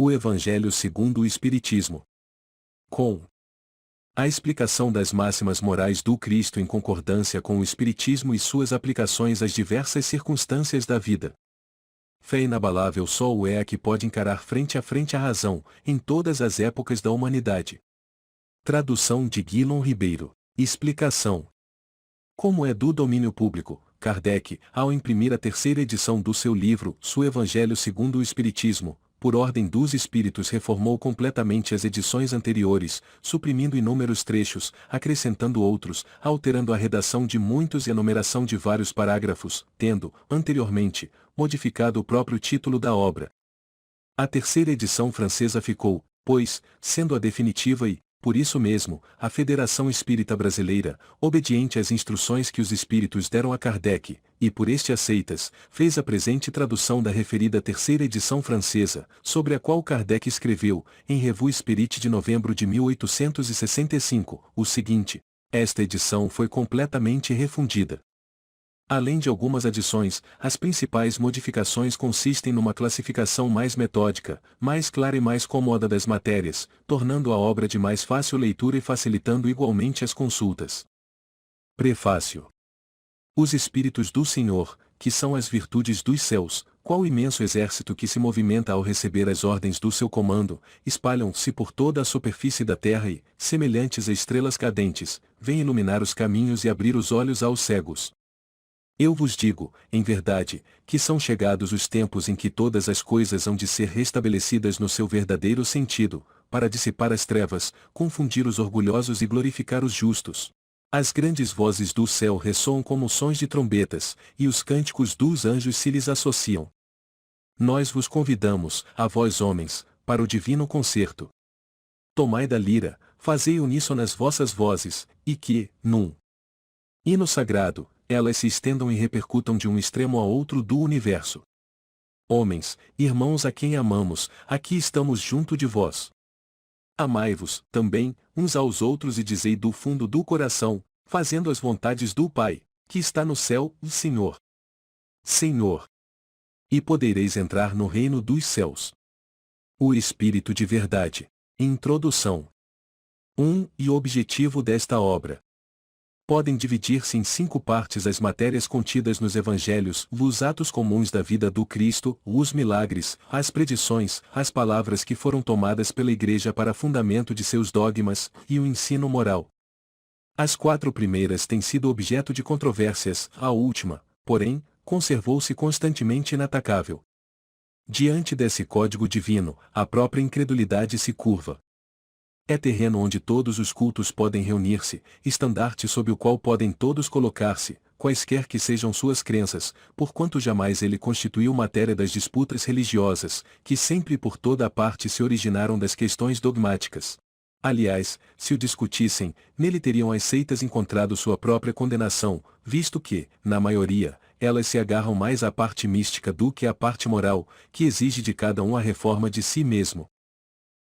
O Evangelho segundo o Espiritismo. Com a explicação das máximas morais do Cristo em concordância com o Espiritismo e suas aplicações às diversas circunstâncias da vida. Fé inabalável só o é a que pode encarar frente a frente a razão, em todas as épocas da humanidade. Tradução de Guilherme Ribeiro. Explicação. Como é do domínio público, Kardec, ao imprimir a terceira edição do seu livro, O Evangelho segundo o Espiritismo, por ordem dos Espíritos reformou completamente as edições anteriores, suprimindo inúmeros trechos, acrescentando outros, alterando a redação de muitos e a numeração de vários parágrafos, tendo, anteriormente, modificado o próprio título da obra. A terceira edição francesa ficou, pois, sendo a definitiva e, por isso mesmo, a Federação Espírita Brasileira, obediente às instruções que os Espíritos deram a Kardec, e por este aceitas, fez a presente tradução da referida terceira edição francesa, sobre a qual Kardec escreveu, em Revue Spirit de novembro de 1865, o seguinte: esta edição foi completamente refundida. Além de algumas adições, as principais modificações consistem numa classificação mais metódica, mais clara e mais cômoda das matérias, tornando a obra de mais fácil leitura e facilitando igualmente as consultas. Prefácio. Os Espíritos do Senhor, que são as virtudes dos céus, qual imenso exército que se movimenta ao receber as ordens do seu comando, espalham-se por toda a superfície da terra e, semelhantes a estrelas cadentes, vêm iluminar os caminhos e abrir os olhos aos cegos. Eu vos digo, em verdade, que são chegados os tempos em que todas as coisas hão de ser restabelecidas no seu verdadeiro sentido, para dissipar as trevas, confundir os orgulhosos e glorificar os justos. As grandes vozes do céu ressoam como sons de trombetas, e os cânticos dos anjos se lhes associam. Nós vos convidamos, a vós homens, para o divino concerto. Tomai da lira, fazei uníssono as vossas vozes, e que, num hino sagrado, elas se estendam e repercutam de um extremo a outro do universo. Homens, irmãos a quem amamos, aqui estamos junto de vós. Amai-vos, também, uns aos outros e dizei do fundo do coração, fazendo as vontades do Pai, que está no céu, o Senhor. Senhor. E podereis entrar no reino dos céus. O Espírito de Verdade. Introdução. 1. E o objetivo desta obra. Podem dividir-se em 5 partes as matérias contidas nos Evangelhos, os atos comuns da vida do Cristo, os milagres, as predições, as palavras que foram tomadas pela Igreja para fundamento de seus dogmas, e o ensino moral. As 4 primeiras têm sido objeto de controvérsias, a última, porém, conservou-se constantemente inatacável. Diante desse código divino, a própria incredulidade se curva. É terreno onde todos os cultos podem reunir-se, estandarte sob o qual podem todos colocar-se, quaisquer que sejam suas crenças, porquanto jamais ele constituiu matéria das disputas religiosas, que sempre e por toda a parte se originaram das questões dogmáticas. Aliás, se o discutissem, nele teriam as seitas encontrado sua própria condenação, visto que, na maioria, elas se agarram mais à parte mística do que à parte moral, que exige de cada um a reforma de si mesmo.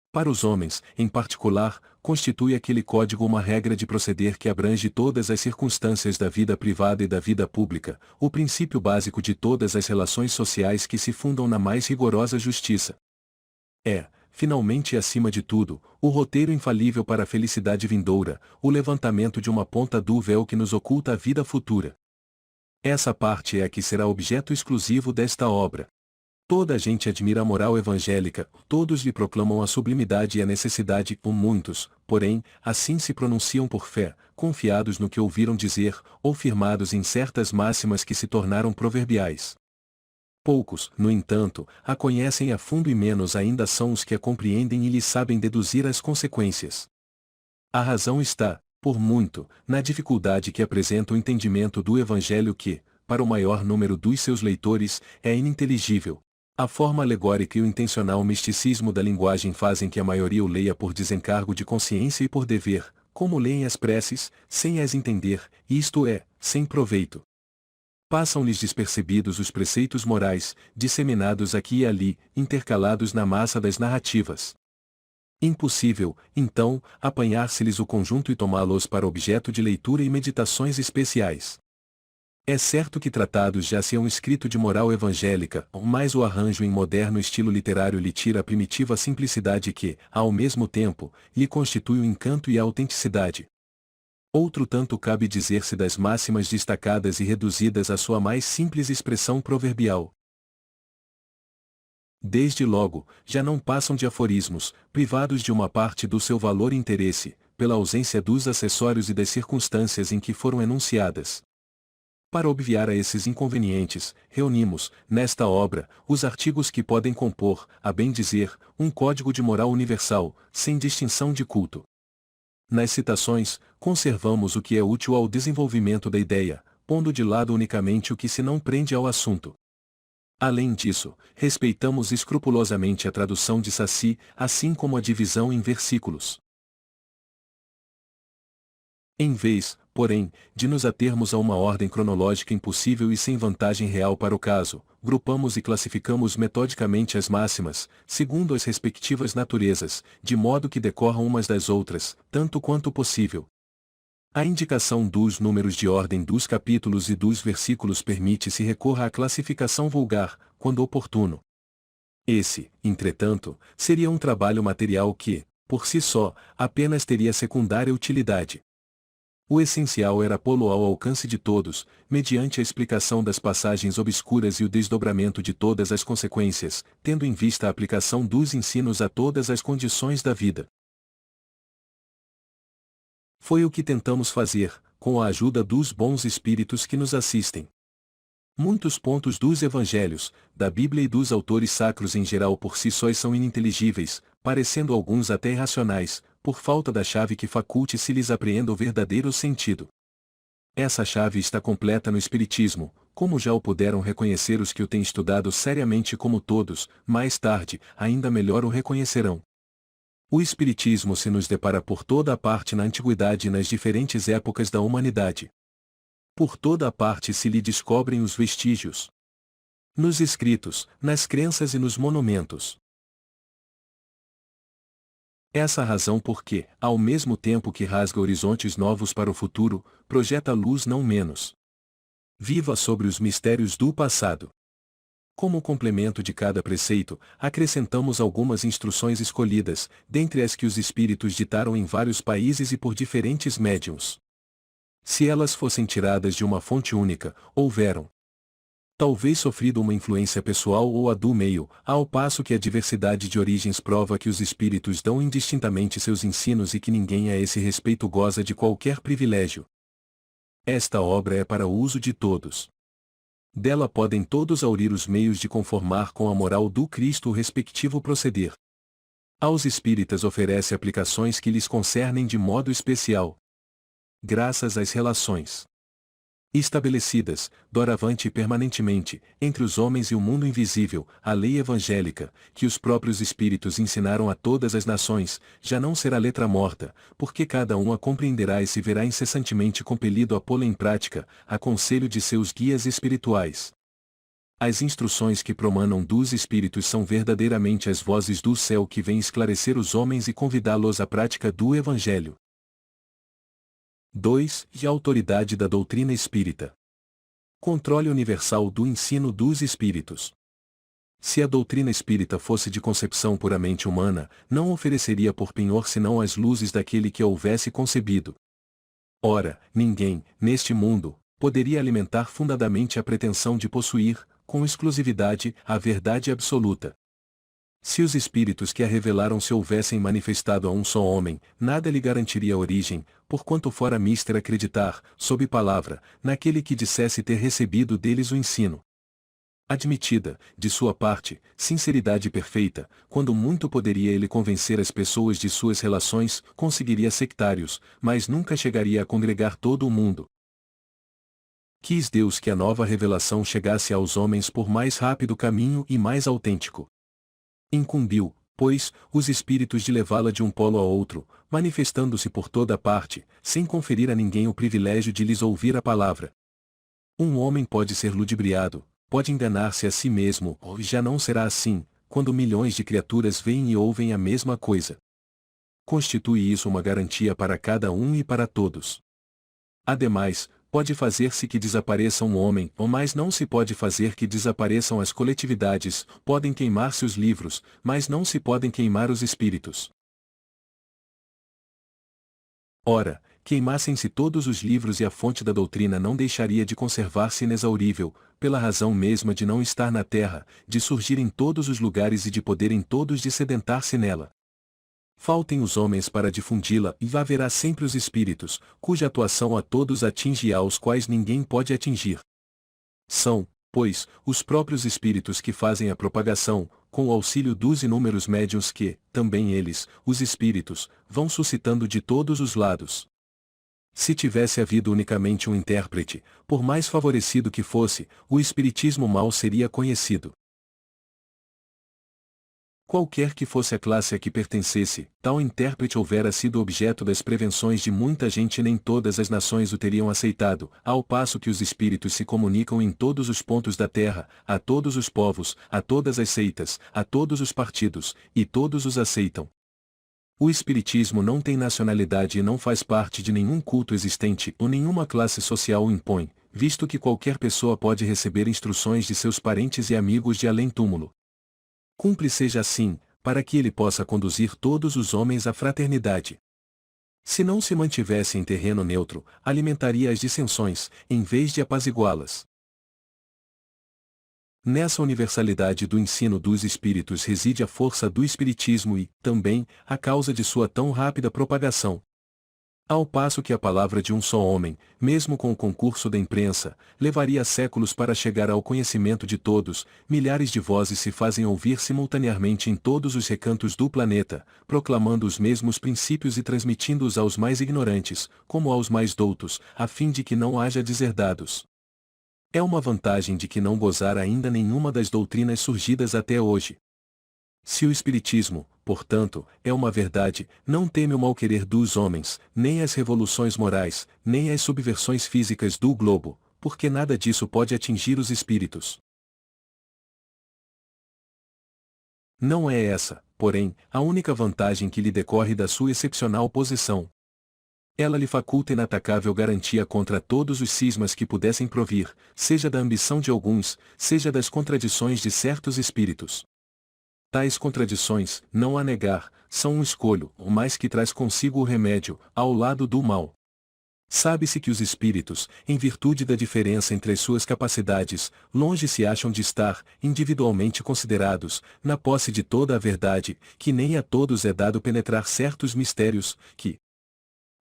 Para os homens, em particular, constitui aquele código uma regra de proceder que abrange todas as circunstâncias da vida privada e da vida pública, o princípio básico de todas as relações sociais que se fundam na mais rigorosa justiça. É, finalmente e acima de tudo, o roteiro infalível para a felicidade vindoura, o levantamento de uma ponta do véu que nos oculta a vida futura. Essa parte é a que será objeto exclusivo desta obra. Toda a gente admira a moral evangélica, todos lhe proclamam a sublimidade e a necessidade, muitos, porém, assim se pronunciam por fé, confiados no que ouviram dizer, ou firmados em certas máximas que se tornaram proverbiais. Poucos, no entanto, a conhecem a fundo e menos ainda são os que a compreendem e lhe sabem deduzir as consequências. A razão está, por muito, na dificuldade que apresenta o entendimento do Evangelho que, para o maior número dos seus leitores, é ininteligível. A forma alegórica e o intencional misticismo da linguagem fazem que a maioria o leia por desencargo de consciência e por dever, como leem as preces, sem as entender, isto é, sem proveito. Passam-lhes despercebidos os preceitos morais, disseminados aqui e ali, intercalados na massa das narrativas. Impossível, então, apanhar-se-lhes o conjunto e tomá-los para objeto de leitura e meditações especiais. É certo que tratados já se hão escrito de moral evangélica, mas o arranjo em moderno estilo literário lhe tira a primitiva simplicidade que, ao mesmo tempo, lhe constitui o encanto e a autenticidade. Outro tanto cabe dizer-se das máximas destacadas e reduzidas à sua mais simples expressão proverbial. Desde logo, já não passam de aforismos, privados de uma parte do seu valor e interesse, pela ausência dos acessórios e das circunstâncias em que foram enunciadas. Para obviar a esses inconvenientes, reunimos, nesta obra, os artigos que podem compor, a bem dizer, um código de moral universal, sem distinção de culto. Nas citações, conservamos o que é útil ao desenvolvimento da ideia, pondo de lado unicamente o que se não prende ao assunto. Além disso, respeitamos escrupulosamente a tradução de Saci, assim como a divisão em versículos. Em vez, porém, de nos atermos a uma ordem cronológica impossível e sem vantagem real para o caso, grupamos e classificamos metodicamente as máximas, segundo as respectivas naturezas, de modo que decorram umas das outras, tanto quanto possível. A indicação dos números de ordem dos capítulos e dos versículos permite-se recorra à classificação vulgar, quando oportuno. Esse, entretanto, seria um trabalho material que, por si só, apenas teria secundária utilidade. O essencial era pô-lo ao alcance de todos, mediante a explicação das passagens obscuras e o desdobramento de todas as consequências, tendo em vista a aplicação dos ensinos a todas as condições da vida. Foi o que tentamos fazer, com a ajuda dos bons espíritos que nos assistem. Muitos pontos dos evangelhos, da Bíblia e dos autores sacros em geral por si sós são ininteligíveis, parecendo alguns até irracionais, por falta da chave que faculte se lhes apreenda o verdadeiro sentido. Essa chave está completa no Espiritismo, como já o puderam reconhecer os que o têm estudado seriamente como todos, mais tarde, ainda melhor o reconhecerão. O Espiritismo se nos depara por toda a parte na antiguidade e nas diferentes épocas da humanidade. Por toda a parte se lhe descobrem os vestígios. Nos escritos, nas crenças e nos monumentos. Essa a razão porque, ao mesmo tempo que rasga horizontes novos para o futuro, projeta luz não menos viva sobre os mistérios do passado. Como complemento de cada preceito, acrescentamos algumas instruções escolhidas, dentre as que os espíritos ditaram em vários países e por diferentes médiuns. Se elas fossem tiradas de uma fonte única, houveram talvez sofrido uma influência pessoal ou a do meio, ao passo que a diversidade de origens prova que os espíritos dão indistintamente seus ensinos e que ninguém a esse respeito goza de qualquer privilégio. Esta obra é para o uso de todos. Dela podem todos aurir os meios de conformar com a moral do Cristo o respectivo proceder. Aos espíritas oferece aplicações que lhes concernem de modo especial. Graças às relações estabelecidas, doravante e permanentemente, entre os homens e o mundo invisível, a lei evangélica, que os próprios Espíritos ensinaram a todas as nações, já não será letra morta, porque cada um a compreenderá e se verá incessantemente compelido a pô-la em prática, a conselho de seus guias espirituais. As instruções que promanam dos Espíritos são verdadeiramente as vozes do céu que vêm esclarecer os homens e convidá-los à prática do Evangelho. 2. E a autoridade da doutrina espírita. Controle universal do ensino dos espíritos. Se a doutrina espírita fosse de concepção puramente humana, não ofereceria por penhor senão as luzes daquele que a houvesse concebido. Ora, ninguém, neste mundo, poderia alimentar fundadamente a pretensão de possuir, com exclusividade, a verdade absoluta. Se os espíritos que a revelaram se houvessem manifestado a um só homem, nada lhe garantiria a origem, porquanto fora mister acreditar, sob palavra, naquele que dissesse ter recebido deles o ensino. Admitida, de sua parte, sinceridade perfeita, quando muito poderia ele convencer as pessoas de suas relações, conseguiria sectários, mas nunca chegaria a congregar todo o mundo. Quis Deus que a nova revelação chegasse aos homens por mais rápido caminho e mais autêntico. Incumbiu, pois, os espíritos de levá-la de um polo a outro, manifestando-se por toda a parte, sem conferir a ninguém o privilégio de lhes ouvir a palavra. Um homem pode ser ludibriado, pode enganar-se a si mesmo, ou já não será assim, quando milhões de criaturas veem e ouvem a mesma coisa. Constitui isso uma garantia para cada um e para todos. Ademais, pode fazer-se que desapareça um homem, mas não se pode fazer que desapareçam as coletividades, podem queimar-se os livros, mas não se podem queimar os espíritos. Ora, queimassem-se todos os livros e a fonte da doutrina não deixaria de conservar-se inexaurível, pela razão mesma de não estar na terra, de surgir em todos os lugares e de poderem todos dessedentar-se nela. Faltem os homens para difundi-la e haverá sempre os espíritos, cuja atuação a todos atinge e aos quais ninguém pode atingir. São, pois, os próprios espíritos que fazem a propagação, com o auxílio dos inúmeros médiuns que, também eles, os espíritos, vão suscitando de todos os lados. Se tivesse havido unicamente um intérprete, por mais favorecido que fosse, o espiritismo mal seria conhecido. Qualquer que fosse a classe a que pertencesse, tal intérprete houvera sido objeto das prevenções de muita gente e nem todas as nações o teriam aceitado, ao passo que os espíritos se comunicam em todos os pontos da terra, a todos os povos, a todas as seitas, a todos os partidos, e todos os aceitam. O espiritismo não tem nacionalidade e não faz parte de nenhum culto existente ou nenhuma classe social o impõe, visto que qualquer pessoa pode receber instruções de seus parentes e amigos de além-túmulo. Cumpre seja assim, para que ele possa conduzir todos os homens à fraternidade. Se não se mantivesse em terreno neutro, alimentaria as dissensões, em vez de apaziguá-las. Nessa universalidade do ensino dos espíritos reside a força do espiritismo e, também, a causa de sua tão rápida propagação. Ao passo que a palavra de um só homem, mesmo com o concurso da imprensa, levaria séculos para chegar ao conhecimento de todos, milhares de vozes se fazem ouvir simultaneamente em todos os recantos do planeta, proclamando os mesmos princípios e transmitindo-os aos mais ignorantes, como aos mais doutos, a fim de que não haja deserdados. É uma vantagem de que não gozar ainda nenhuma das doutrinas surgidas até hoje. Se o Espiritismo, portanto, é uma verdade, não teme o mal-querer dos homens, nem as revoluções morais, nem as subversões físicas do globo, porque nada disso pode atingir os espíritos. Não é essa, porém, a única vantagem que lhe decorre da sua excepcional posição. Ela lhe faculta inatacável garantia contra todos os cismas que pudessem provir, seja da ambição de alguns, seja das contradições de certos espíritos. Tais contradições, não há negar, são um escolho, o mais que traz consigo o remédio, ao lado do mal. Sabe-se que os espíritos, em virtude da diferença entre as suas capacidades, longe se acham de estar, individualmente considerados, na posse de toda a verdade, que nem a todos é dado penetrar certos mistérios, que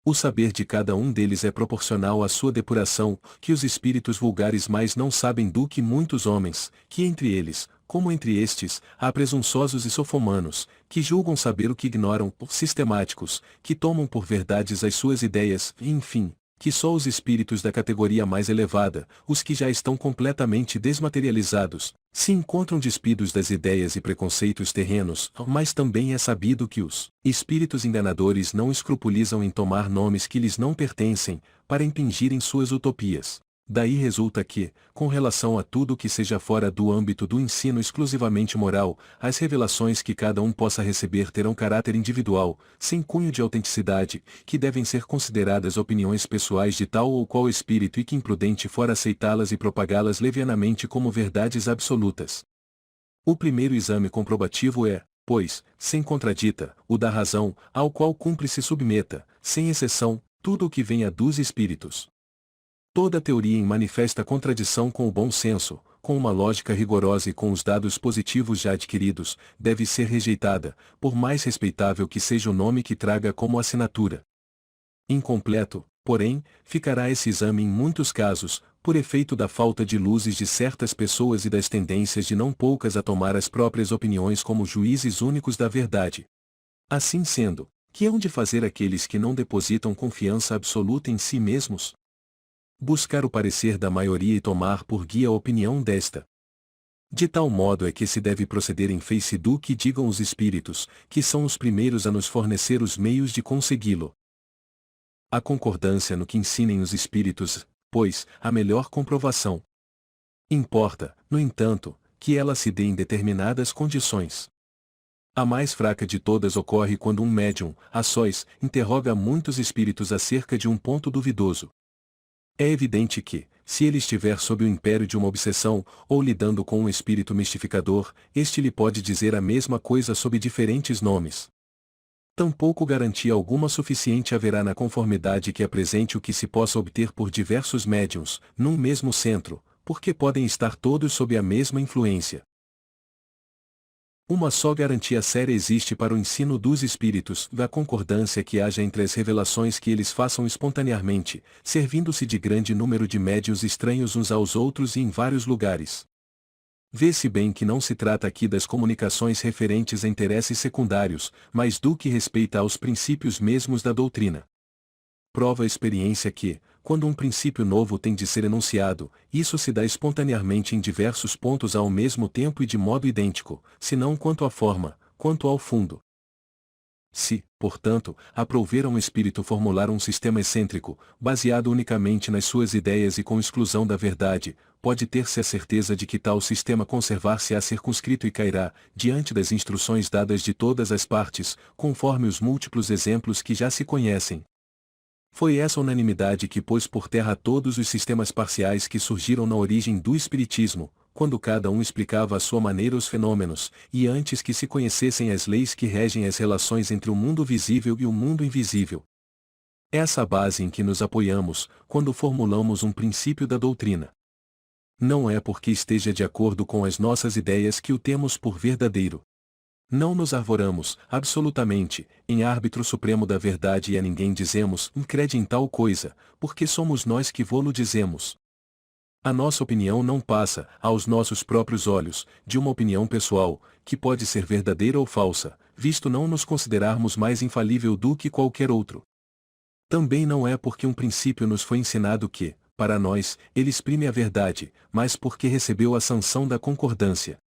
o saber de cada um deles é proporcional à sua depuração, que os espíritos vulgares mais não sabem do que muitos homens, que entre eles, como entre estes, há presunçosos e sofomanos, que julgam saber o que ignoram, sistemáticos, que tomam por verdades as suas ideias, e enfim, que só os espíritos da categoria mais elevada, os que já estão completamente desmaterializados, se encontram despidos das ideias e preconceitos terrenos, mas também é sabido que os espíritos enganadores não escrupulizam em tomar nomes que lhes não pertencem, para impingirem suas utopias. Daí resulta que, com relação a tudo que seja fora do âmbito do ensino exclusivamente moral, as revelações que cada um possa receber terão caráter individual, sem cunho de autenticidade, que devem ser consideradas opiniões pessoais de tal ou qual espírito e que imprudente fora aceitá-las e propagá-las levianamente como verdades absolutas. O primeiro exame comprobativo é, pois, sem contradita, o da razão, ao qual cumpre se submeta, sem exceção, tudo o que venha dos espíritos. Toda teoria em manifesta contradição com o bom senso, com uma lógica rigorosa e com os dados positivos já adquiridos, deve ser rejeitada, por mais respeitável que seja o nome que traga como assinatura. Incompleto, porém, ficará esse exame em muitos casos, por efeito da falta de luzes de certas pessoas e das tendências de não poucas a tomar as próprias opiniões como juízes únicos da verdade. Assim sendo, que hão de fazer aqueles que não depositam confiança absoluta em si mesmos? Buscar o parecer da maioria e tomar por guia a opinião desta. De tal modo é que se deve proceder em face do que digam os espíritos, que são os primeiros a nos fornecer os meios de consegui-lo. A concordância no que ensinem os espíritos, pois, a melhor comprovação. Importa, no entanto, que ela se dê em determinadas condições. A mais fraca de todas ocorre quando um médium, a sós, interroga muitos espíritos acerca de um ponto duvidoso. É evidente que, se ele estiver sob o império de uma obsessão, ou lidando com um espírito mistificador, este lhe pode dizer a mesma coisa sob diferentes nomes. Tampouco garantia alguma suficiente haverá na conformidade que apresente o que se possa obter por diversos médiuns, num mesmo centro, porque podem estar todos sob a mesma influência. Uma só garantia séria existe para o ensino dos espíritos, da concordância que haja entre as revelações que eles façam espontaneamente, servindo-se de grande número de médiuns estranhos uns aos outros e em vários lugares. Vê-se bem que não se trata aqui das comunicações referentes a interesses secundários, mas do que respeita aos princípios mesmos da doutrina. Prova a experiência que, quando um princípio novo tem de ser enunciado, isso se dá espontaneamente em diversos pontos ao mesmo tempo e de modo idêntico, se não quanto à forma, quanto ao fundo. Se, portanto, aprouver a um espírito formular um sistema excêntrico, baseado unicamente nas suas ideias e com exclusão da verdade, pode ter-se a certeza de que tal sistema conservar-se-á circunscrito e cairá, diante das instruções dadas de todas as partes, conforme os múltiplos exemplos que já se conhecem. Foi essa unanimidade que pôs por terra todos os sistemas parciais que surgiram na origem do Espiritismo, quando cada um explicava à sua maneira os fenômenos, e antes que se conhecessem as leis que regem as relações entre o mundo visível e o mundo invisível. Essa a base em que nos apoiamos, quando formulamos um princípio da doutrina. Não é porque esteja de acordo com as nossas ideias que o temos por verdadeiro. Não nos arvoramos, absolutamente, em árbitro supremo da verdade e a ninguém dizemos, crede em tal coisa, porque somos nós que vô-lo dizemos. A nossa opinião não passa, aos nossos próprios olhos, de uma opinião pessoal, que pode ser verdadeira ou falsa, visto não nos considerarmos mais infalível do que qualquer outro. Também não é porque um princípio nos foi ensinado que, para nós, ele exprime a verdade, mas porque recebeu a sanção da concordância.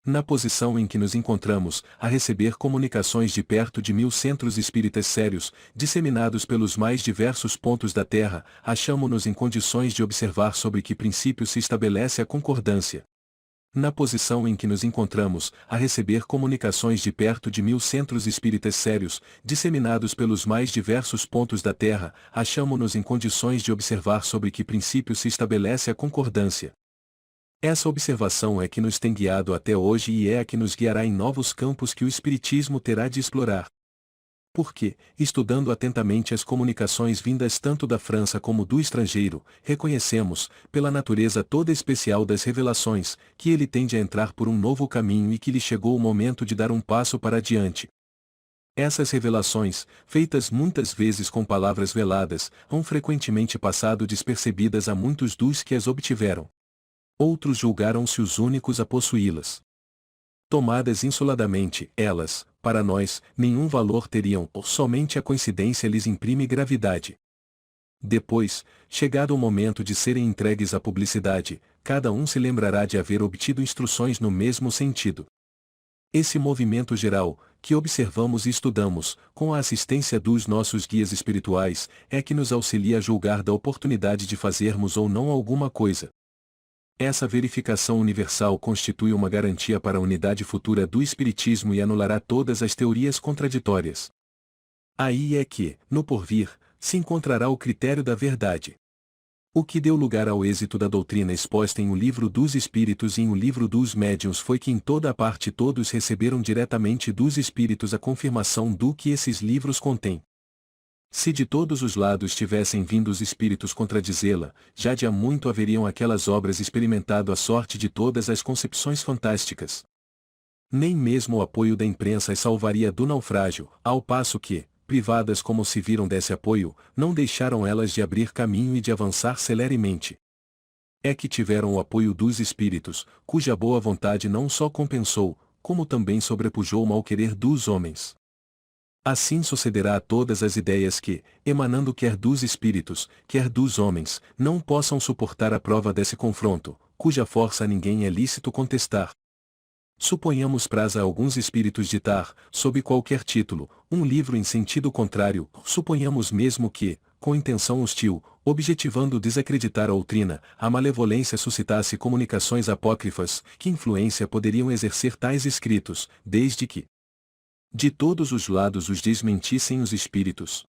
Na posição em que nos encontramos, a receber comunicações de perto de 1000 centros espíritas sérios, disseminados pelos mais diversos pontos da Terra, achamo-nos em condições de observar sobre que princípio se estabelece a concordância. Na posição em que nos encontramos, a receber comunicações de perto de 1000 centros espíritas sérios, disseminados pelos mais diversos pontos da Terra, achamo-nos em condições de observar sobre que princípio se estabelece a concordância. Essa observação é que nos tem guiado até hoje e é a que nos guiará em novos campos que o Espiritismo terá de explorar. Porque, estudando atentamente as comunicações vindas tanto da França como do estrangeiro, reconhecemos, pela natureza toda especial das revelações, que ele tende a entrar por um novo caminho e que lhe chegou o momento de dar um passo para adiante. Essas revelações, feitas muitas vezes com palavras veladas, hão frequentemente passado despercebidas a muitos dos que as obtiveram. Outros julgaram-se os únicos a possuí-las. Tomadas insuladamente, elas, para nós, nenhum valor teriam, ou somente a coincidência lhes imprime gravidade. Depois, chegado o momento de serem entregues à publicidade, cada um se lembrará de haver obtido instruções no mesmo sentido. Esse movimento geral, que observamos e estudamos, com a assistência dos nossos guias espirituais, é que nos auxilia a julgar da oportunidade de fazermos ou não alguma coisa. Essa verificação universal constitui uma garantia para a unidade futura do Espiritismo e anulará todas as teorias contraditórias. Aí é que, no porvir, se encontrará o critério da verdade. O que deu lugar ao êxito da doutrina exposta em O Livro dos Espíritos e em O Livro dos Médiuns foi que em toda a parte todos receberam diretamente dos Espíritos a confirmação do que esses livros contêm. Se de todos os lados tivessem vindo os espíritos contradizê-la, já de há muito haveriam aquelas obras experimentado a sorte de todas as concepções fantásticas. Nem mesmo o apoio da imprensa as salvaria do naufrágio, ao passo que, privadas como se viram desse apoio, não deixaram elas de abrir caminho e de avançar celeremente. É que tiveram o apoio dos espíritos, cuja boa vontade não só compensou, como também sobrepujou o mal-querer dos homens. Assim sucederá a todas as ideias que, emanando quer dos espíritos, quer dos homens, não possam suportar a prova desse confronto, cuja força a ninguém é lícito contestar. Suponhamos praza a alguns espíritos ditar, sob qualquer título, um livro em sentido contrário, suponhamos mesmo que, com intenção hostil, objetivando desacreditar a doutrina, a malevolência suscitasse comunicações apócrifas, que influência poderiam exercer tais escritos, desde que de todos os lados os desmentissem os espíritos.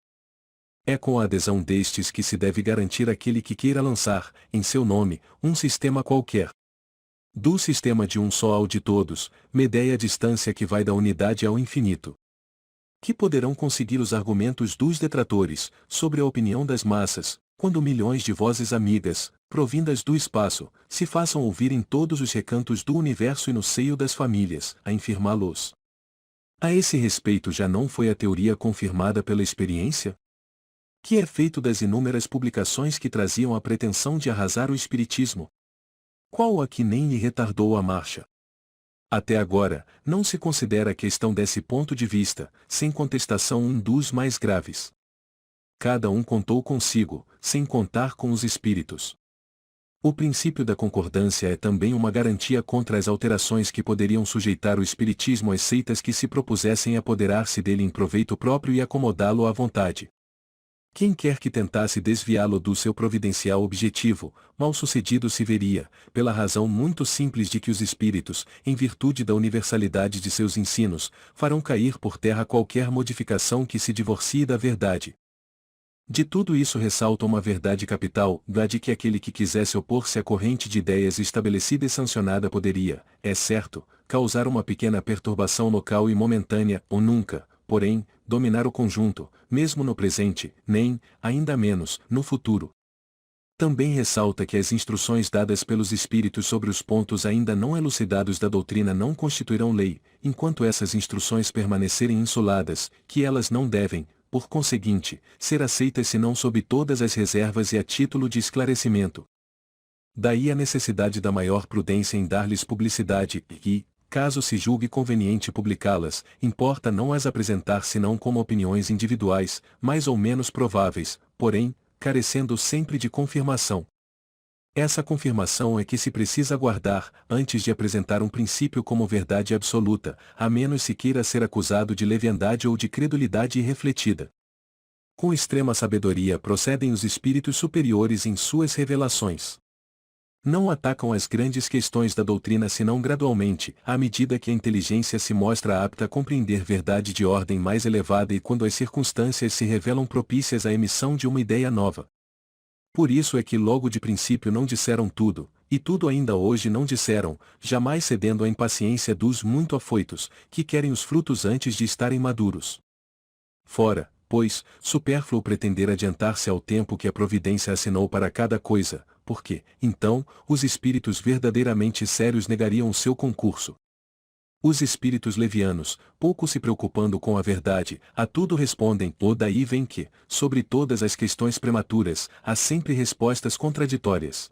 É com a adesão destes que se deve garantir aquele que queira lançar, em seu nome, um sistema qualquer. Do sistema de um só ao de todos, medei a distância que vai da unidade ao infinito. Que poderão conseguir os argumentos dos detratores, sobre a opinião das massas, quando milhões de vozes amigas, provindas do espaço, se façam ouvir em todos os recantos do universo e no seio das famílias, a infirmá-los? A esse respeito já não foi a teoria confirmada pela experiência? Que é feito das inúmeras publicações que traziam a pretensão de arrasar o espiritismo? Qual a que nem lhe retardou a marcha? Até agora, não se considera a questão desse ponto de vista, sem contestação um dos mais graves. Cada um contou consigo, sem contar com os espíritos. O princípio da concordância é também uma garantia contra as alterações que poderiam sujeitar o espiritismo às seitas que se propusessem apoderar-se dele em proveito próprio e acomodá-lo à vontade. Quem quer que tentasse desviá-lo do seu providencial objetivo, mal-sucedido se veria, pela razão muito simples de que os espíritos, em virtude da universalidade de seus ensinos, farão cair por terra qualquer modificação que se divorcie da verdade. De tudo isso ressalta uma verdade capital, a de que aquele que quisesse opor-se à corrente de ideias estabelecida e sancionada poderia, é certo, causar uma pequena perturbação local e momentânea, ou nunca, porém, dominar o conjunto, mesmo no presente, nem, ainda menos, no futuro. Também ressalta que as instruções dadas pelos espíritos sobre os pontos ainda não elucidados da doutrina não constituirão lei, enquanto essas instruções permanecerem insuladas, que elas não devem, por conseguinte, ser aceitas senão sob todas as reservas e a título de esclarecimento. Daí a necessidade da maior prudência em dar-lhes publicidade e, caso se julgue conveniente publicá-las, importa não as apresentar senão como opiniões individuais, mais ou menos prováveis, porém, carecendo sempre de confirmação. Essa confirmação é que se precisa guardar, antes de apresentar um princípio como verdade absoluta, a menos se queira ser acusado de leviandade ou de credulidade irrefletida. Com extrema sabedoria procedem os espíritos superiores em suas revelações. Não atacam as grandes questões da doutrina senão gradualmente, à medida que a inteligência se mostra apta a compreender verdade de ordem mais elevada e quando as circunstâncias se revelam propícias à emissão de uma ideia nova. Por isso é que logo de princípio não disseram tudo, e tudo ainda hoje não disseram, jamais cedendo à impaciência dos muito afoitos, que querem os frutos antes de estarem maduros. Fora, pois, supérfluo pretender adiantar-se ao tempo que a providência assinou para cada coisa, porque, então, os espíritos verdadeiramente sérios negariam o seu concurso. Os espíritos levianos, pouco se preocupando com a verdade, a tudo respondem, ou daí vem que, sobre todas as questões prematuras, há sempre respostas contraditórias.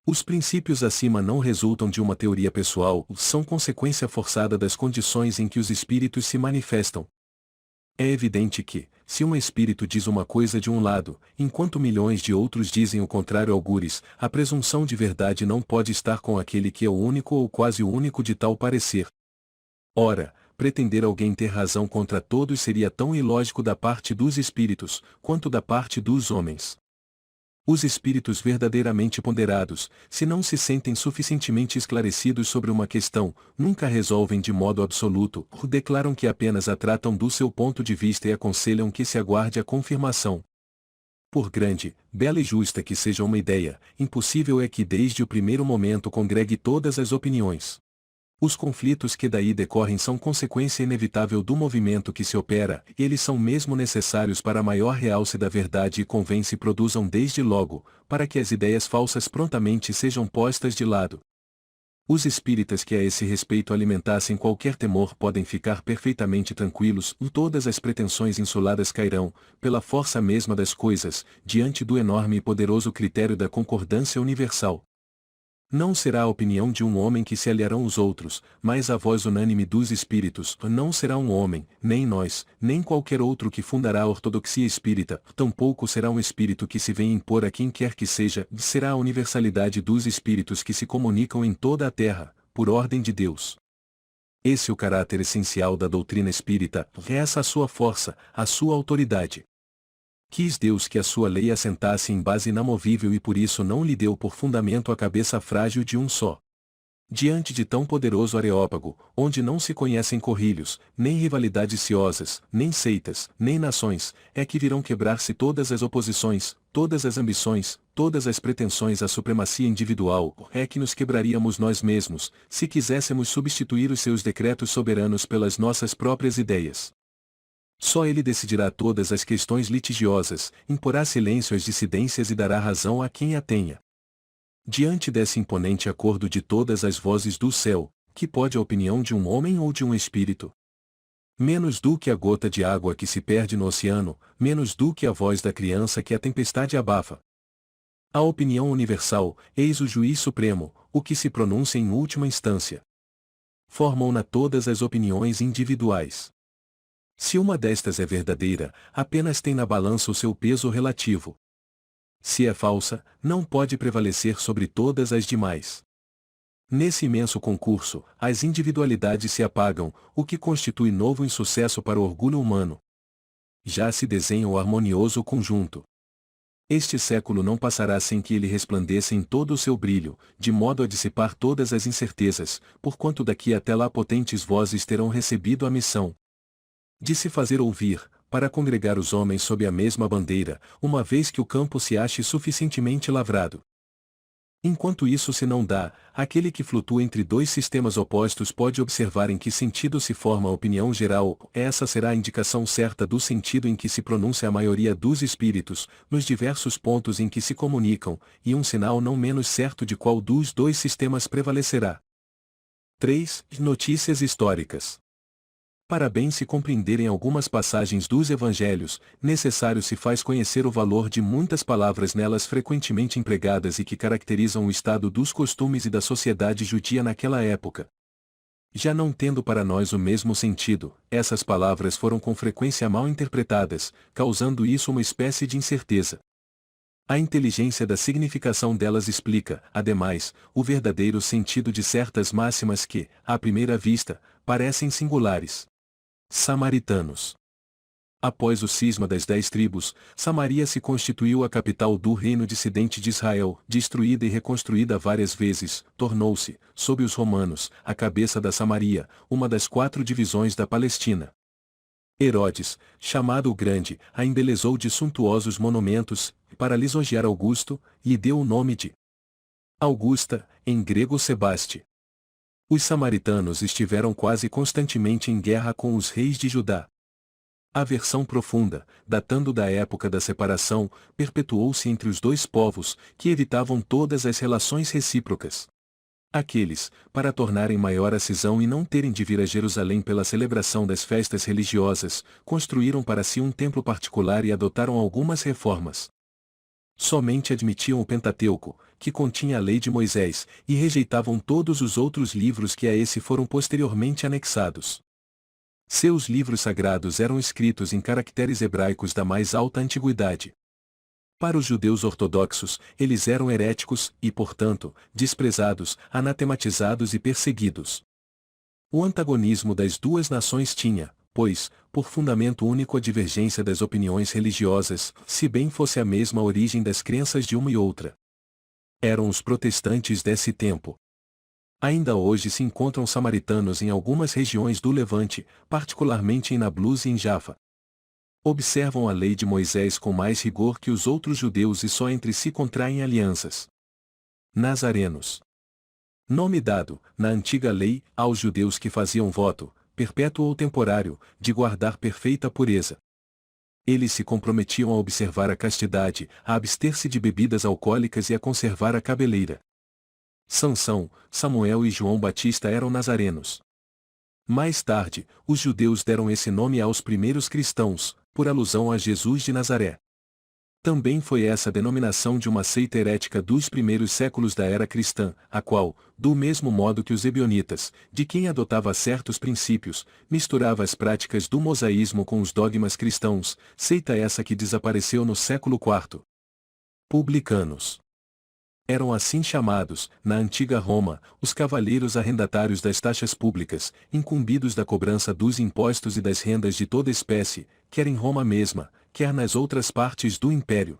Os princípios acima não resultam de uma teoria pessoal, são consequência forçada das condições em que os espíritos se manifestam. É evidente que, se um espírito diz uma coisa de um lado, enquanto milhões de outros dizem o contrário algures, a presunção de verdade não pode estar com aquele que é o único ou quase o único de tal parecer. Ora, pretender alguém ter razão contra todos seria tão ilógico da parte dos espíritos, quanto da parte dos homens. Os espíritos verdadeiramente ponderados, se não se sentem suficientemente esclarecidos sobre uma questão, nunca a resolvem de modo absoluto, ou declaram que apenas a tratam do seu ponto de vista e aconselham que se aguarde a confirmação. Por grande, bela e justa que seja uma ideia, impossível é que desde o primeiro momento congregue todas as opiniões. Os conflitos que daí decorrem são consequência inevitável do movimento que se opera, e eles são mesmo necessários para a maior realce da verdade e convém se produzam desde logo, para que as ideias falsas prontamente sejam postas de lado. Os espíritas que a esse respeito alimentassem qualquer temor podem ficar perfeitamente tranquilos, e todas as pretensões insuladas cairão, pela força mesma das coisas, diante do enorme e poderoso critério da concordância universal. Não será a opinião de um homem que se aliarão os outros, mas a voz unânime dos espíritos, não será um homem, nem nós, nem qualquer outro que fundará a ortodoxia espírita, tampouco será um espírito que se venha impor a quem quer que seja, será a universalidade dos espíritos que se comunicam em toda a terra, por ordem de Deus. Esse é o caráter essencial da doutrina espírita, essa a sua força, a sua autoridade. Quis Deus que a sua lei assentasse em base inamovível e por isso não lhe deu por fundamento a cabeça frágil de um só. Diante de tão poderoso areópago, onde não se conhecem corrilhos, nem rivalidades ciosas, nem seitas, nem nações, é que virão quebrar-se todas as oposições, todas as ambições, todas as pretensões à supremacia individual, é que nos quebraríamos nós mesmos, se quiséssemos substituir os seus decretos soberanos pelas nossas próprias ideias. Só ele decidirá todas as questões litigiosas, imporá silêncio às dissidências e dará razão a quem a tenha. Diante desse imponente acordo de todas as vozes do céu, que pode a opinião de um homem ou de um espírito? Menos do que a gota de água que se perde no oceano, menos do que a voz da criança que a tempestade abafa. A opinião universal, eis o juiz supremo, o que se pronuncia em última instância. Formam-na todas as opiniões individuais. Se uma destas é verdadeira, apenas tem na balança o seu peso relativo. Se é falsa, não pode prevalecer sobre todas as demais. Nesse imenso concurso, as individualidades se apagam, o que constitui novo insucesso para o orgulho humano. Já se desenha o harmonioso conjunto. Este século não passará sem que ele resplandeça em todo o seu brilho, de modo a dissipar todas as incertezas, porquanto daqui até lá potentes vozes terão recebido a missão de se fazer ouvir, para congregar os homens sob a mesma bandeira, uma vez que o campo se ache suficientemente lavrado. Enquanto isso se não dá, aquele que flutua entre dois sistemas opostos pode observar em que sentido se forma a opinião geral, essa será a indicação certa do sentido em que se pronuncia a maioria dos espíritos, nos diversos pontos em que se comunicam, e um sinal não menos certo de qual dos dois sistemas prevalecerá. 3. Notícias históricas. Para bem se compreenderem algumas passagens dos Evangelhos, necessário se faz conhecer o valor de muitas palavras nelas frequentemente empregadas e que caracterizam o estado dos costumes e da sociedade judia naquela época. Já não tendo para nós o mesmo sentido, essas palavras foram com frequência mal interpretadas, causando isso uma espécie de incerteza. A inteligência da significação delas explica, ademais, o verdadeiro sentido de certas máximas que, à primeira vista, parecem singulares. Samaritanos. Após o cisma das 10 tribos, Samaria se constituiu a capital do reino dissidente de Israel, destruída e reconstruída várias vezes, tornou-se, sob os romanos, a cabeça da Samaria, uma das 4 divisões da Palestina. Herodes, chamado o Grande, a embelezou de suntuosos monumentos, para lisonjear Augusto, lhe deu o nome de Augusta, em grego Sebaste. Os samaritanos estiveram quase constantemente em guerra com os reis de Judá. A aversão profunda, datando da época da separação, perpetuou-se entre os dois povos, que evitavam todas as relações recíprocas. Aqueles, para tornarem maior a cisão e não terem de vir a Jerusalém pela celebração das festas religiosas, construíram para si um templo particular e adotaram algumas reformas. Somente admitiam o Pentateuco, que continha a lei de Moisés, e rejeitavam todos os outros livros que a esse foram posteriormente anexados. Seus livros sagrados eram escritos em caracteres hebraicos da mais alta antiguidade. Para os judeus ortodoxos, eles eram heréticos e, portanto, desprezados, anatematizados e perseguidos. O antagonismo das duas nações tinha, pois, por fundamento único a divergência das opiniões religiosas, se bem fosse a mesma origem das crenças de uma e outra. Eram os protestantes desse tempo. Ainda hoje se encontram samaritanos em algumas regiões do Levante, particularmente em Nablus e em Jaffa. Observam a lei de Moisés com mais rigor que os outros judeus e só entre si contraem alianças. Nazarenos. Nome dado, na antiga lei, aos judeus que faziam voto, perpétuo ou temporário, de guardar perfeita pureza. Eles se comprometiam a observar a castidade, a abster-se de bebidas alcoólicas e a conservar a cabeleira. Sansão, Samuel e João Batista eram nazarenos. Mais tarde, os judeus deram esse nome aos primeiros cristãos, por alusão a Jesus de Nazaré. Também foi essa a denominação de uma seita herética dos primeiros séculos da era cristã, a qual, do mesmo modo que os ebionitas, de quem adotava certos princípios, misturava as práticas do mosaísmo com os dogmas cristãos, seita essa que desapareceu no século IV. Publicanos. Eram assim chamados, na antiga Roma, os cavaleiros arrendatários das taxas públicas, incumbidos da cobrança dos impostos e das rendas de toda espécie, quer em Roma mesma, quer nas outras partes do império.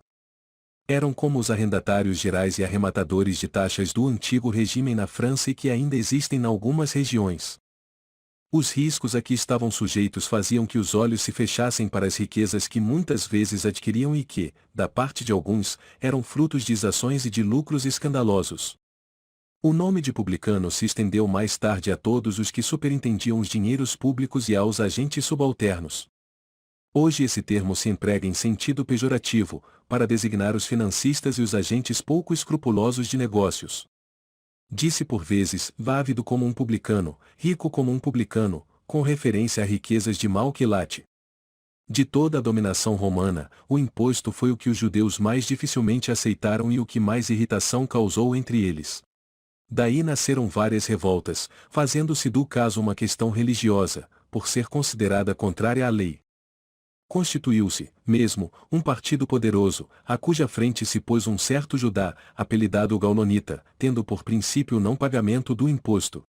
Eram como os arrendatários gerais e arrematadores de taxas do antigo regime na França e que ainda existem em algumas regiões. Os riscos a que estavam sujeitos faziam que os olhos se fechassem para as riquezas que muitas vezes adquiriam e que, da parte de alguns, eram frutos de exações e de lucros escandalosos. O nome de publicano se estendeu mais tarde a todos os que superintendiam os dinheiros públicos e aos agentes subalternos. Hoje esse termo se emprega em sentido pejorativo, para designar os financistas e os agentes pouco escrupulosos de negócios. Disse por vezes, vávido como um publicano, rico como um publicano, com referência a riquezas de mau quilate. De toda a dominação romana, o imposto foi o que os judeus mais dificilmente aceitaram e o que mais irritação causou entre eles. Daí nasceram várias revoltas, fazendo-se do caso uma questão religiosa, por ser considerada contrária à lei. Constituiu-se, mesmo, um partido poderoso, a cuja frente se pôs um certo Judá, apelidado Gaulonita, tendo por princípio o não pagamento do imposto.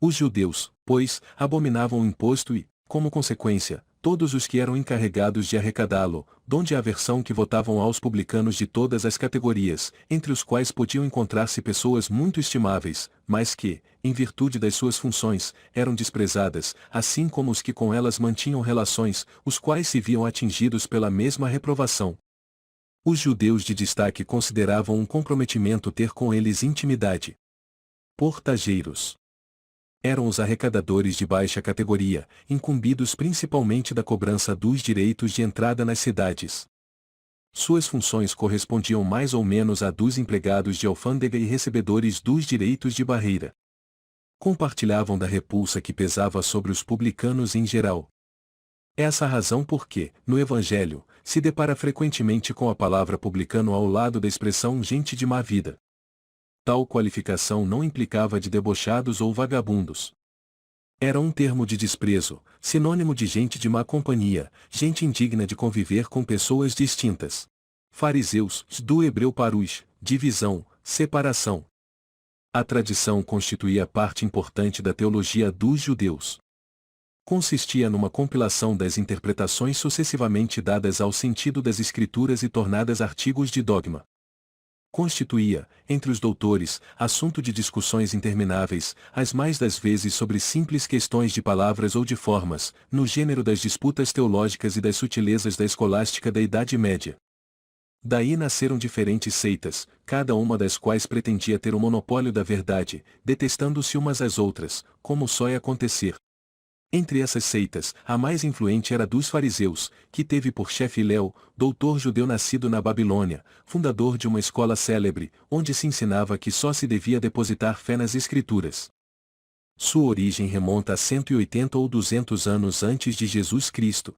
Os judeus, pois, abominavam o imposto e, como consequência, todos os que eram encarregados de arrecadá-lo, donde a aversão que votavam aos publicanos de todas as categorias, entre os quais podiam encontrar-se pessoas muito estimáveis, mas que, em virtude das suas funções, eram desprezadas, assim como os que com elas mantinham relações, os quais se viam atingidos pela mesma reprovação. Os judeus de destaque consideravam um comprometimento ter com eles intimidade. Portageiros eram os arrecadadores de baixa categoria, incumbidos principalmente da cobrança dos direitos de entrada nas cidades. Suas funções correspondiam mais ou menos à dos empregados de alfândega e recebedores dos direitos de barreira. Compartilhavam da repulsa que pesava sobre os publicanos em geral. Essa a razão por que, no Evangelho, se depara frequentemente com a palavra publicano ao lado da expressão gente de má vida. Tal qualificação não implicava de debochados ou vagabundos. Era um termo de desprezo, sinônimo de gente de má companhia, gente indigna de conviver com pessoas distintas. Fariseus, do hebreu parus, divisão, separação. A tradição constituía parte importante da teologia dos judeus. Consistia numa compilação das interpretações sucessivamente dadas ao sentido das Escrituras e tornadas artigos de dogma. Constituía, entre os doutores, assunto de discussões intermináveis, as mais das vezes sobre simples questões de palavras ou de formas, no gênero das disputas teológicas e das sutilezas da escolástica da Idade Média. Daí nasceram diferentes seitas, cada uma das quais pretendia ter o monopólio da verdade, detestando-se umas às outras, como só ia acontecer. Entre essas seitas, a mais influente era a dos fariseus, que teve por chefe Hilel, doutor judeu nascido na Babilônia, fundador de uma escola célebre, onde se ensinava que só se devia depositar fé nas Escrituras. Sua origem remonta a 180 ou 200 anos antes de Jesus Cristo.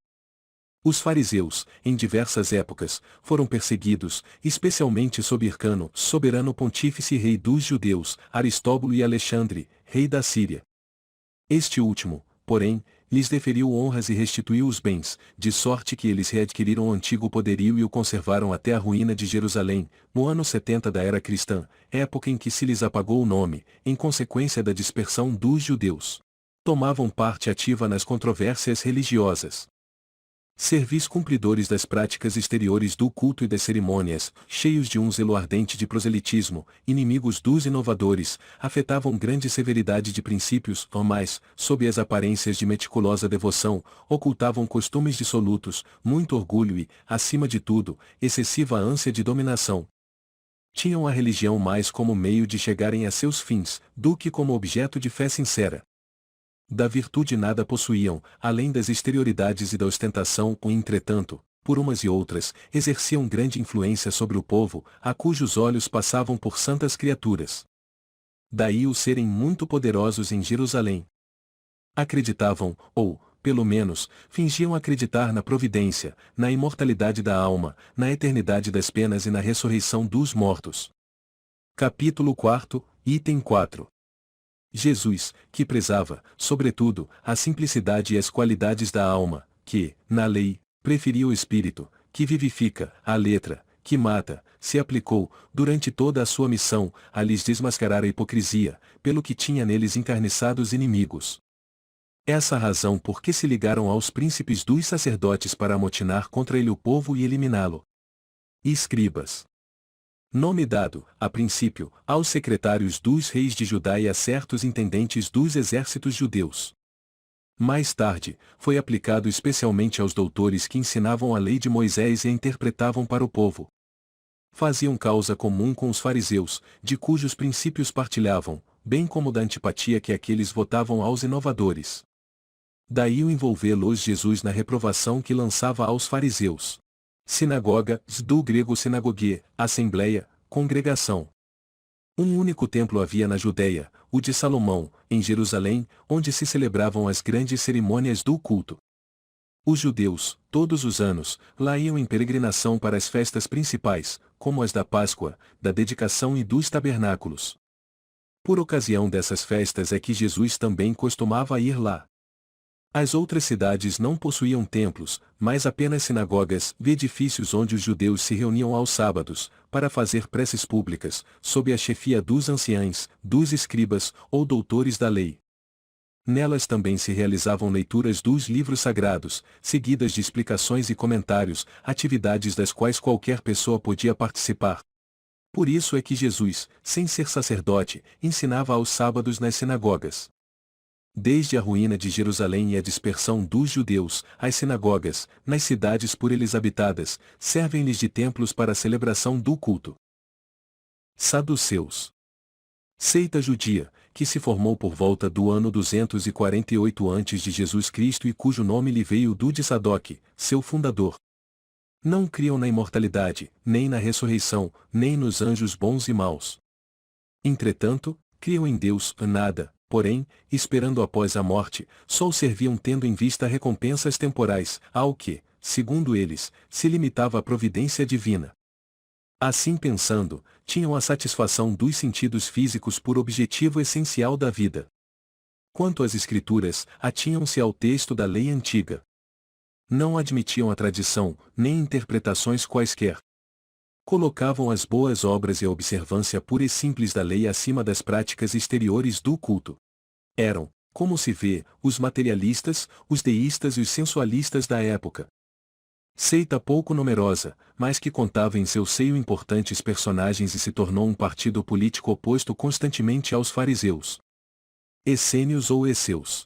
Os fariseus, em diversas épocas, foram perseguidos, especialmente sob Hircano, soberano pontífice e rei dos judeus, Aristóbulo e Alexandre, rei da Síria. Este último, porém, lhes deferiu honras e restituiu os bens, de sorte que eles readquiriram o antigo poderio e o conservaram até a ruína de Jerusalém, no ano 70 da era cristã, época em que se lhes apagou o nome, em consequência da dispersão dos judeus. Tomavam parte ativa nas controvérsias religiosas. Servis cumpridores das práticas exteriores do culto e das cerimônias, cheios de um zelo ardente de proselitismo, inimigos dos inovadores, afetavam grande severidade de princípios, ou mais, sob as aparências de meticulosa devoção, ocultavam costumes dissolutos, muito orgulho e, acima de tudo, excessiva ânsia de dominação. Tinham a religião mais como meio de chegarem a seus fins, do que como objeto de fé sincera. Da virtude nada possuíam, além das exterioridades e da ostentação, ou entretanto, por umas e outras, exerciam grande influência sobre o povo, a cujos olhos passavam por santas criaturas. Daí o serem muito poderosos em Jerusalém. Acreditavam, ou, pelo menos, fingiam acreditar na providência, na imortalidade da alma, na eternidade das penas e na ressurreição dos mortos. Capítulo 4, item 4. Jesus, que prezava, sobretudo, a simplicidade e as qualidades da alma, que, na lei, preferia o espírito, que vivifica, a letra, que mata, se aplicou, durante toda a sua missão, a lhes desmascarar a hipocrisia, pelo que tinha neles encarniçados inimigos. Essa a razão por que se ligaram aos príncipes dos sacerdotes para amotinar contra ele o povo e eliminá-lo. e escribas. Nome dado, a princípio, aos secretários dos reis de Judá e a certos intendentes dos exércitos judeus. Mais tarde, foi aplicado especialmente aos doutores que ensinavam a lei de Moisés e a interpretavam para o povo. Faziam causa comum com os fariseus, de cujos princípios partilhavam, bem como da antipatia que aqueles votavam aos inovadores. Daí o envolvê-los Jesus na reprovação que lançava aos fariseus. Sinagoga, do grego sinagogue, assembleia, congregação. Um único templo havia na Judeia, o de Salomão, em Jerusalém, onde se celebravam as grandes cerimônias do culto. Os judeus, todos os anos, lá iam em peregrinação para as festas principais, como as da Páscoa, da Dedicação e dos Tabernáculos. Por ocasião dessas festas é que Jesus também costumava ir lá. As outras cidades não possuíam templos, mas apenas sinagogas e edifícios onde os judeus se reuniam aos sábados, para fazer preces públicas, sob a chefia dos anciães, dos escribas ou doutores da lei. Nelas também se realizavam leituras dos livros sagrados, seguidas de explicações e comentários, atividades das quais qualquer pessoa podia participar. Por isso é que Jesus, sem ser sacerdote, ensinava aos sábados nas sinagogas. Desde a ruína de Jerusalém e a dispersão dos judeus, as sinagogas, nas cidades por eles habitadas, servem-lhes de templos para a celebração do culto. Saduceus. Seita judia, que se formou por volta do ano 248 a.C. e cujo nome lhe veio do de Sadoc, seu fundador. Não criam na imortalidade, nem na ressurreição, nem nos anjos bons e maus. Entretanto, criam em Deus, nada, porém, esperando após a morte, só o serviam tendo em vista recompensas temporais, ao que, segundo eles, se limitava a providência divina. Assim pensando, tinham a satisfação dos sentidos físicos por objetivo essencial da vida. Quanto às Escrituras, atinham-se ao texto da lei antiga. Não admitiam a tradição, nem interpretações quaisquer. Colocavam as boas obras e a observância pura e simples da lei acima das práticas exteriores do culto. Eram, como se vê, os materialistas, os deístas e os sensualistas da época. Seita pouco numerosa, mas que contava em seu seio importantes personagens e se tornou um partido político oposto constantemente aos fariseus. Essênios ou Esseus.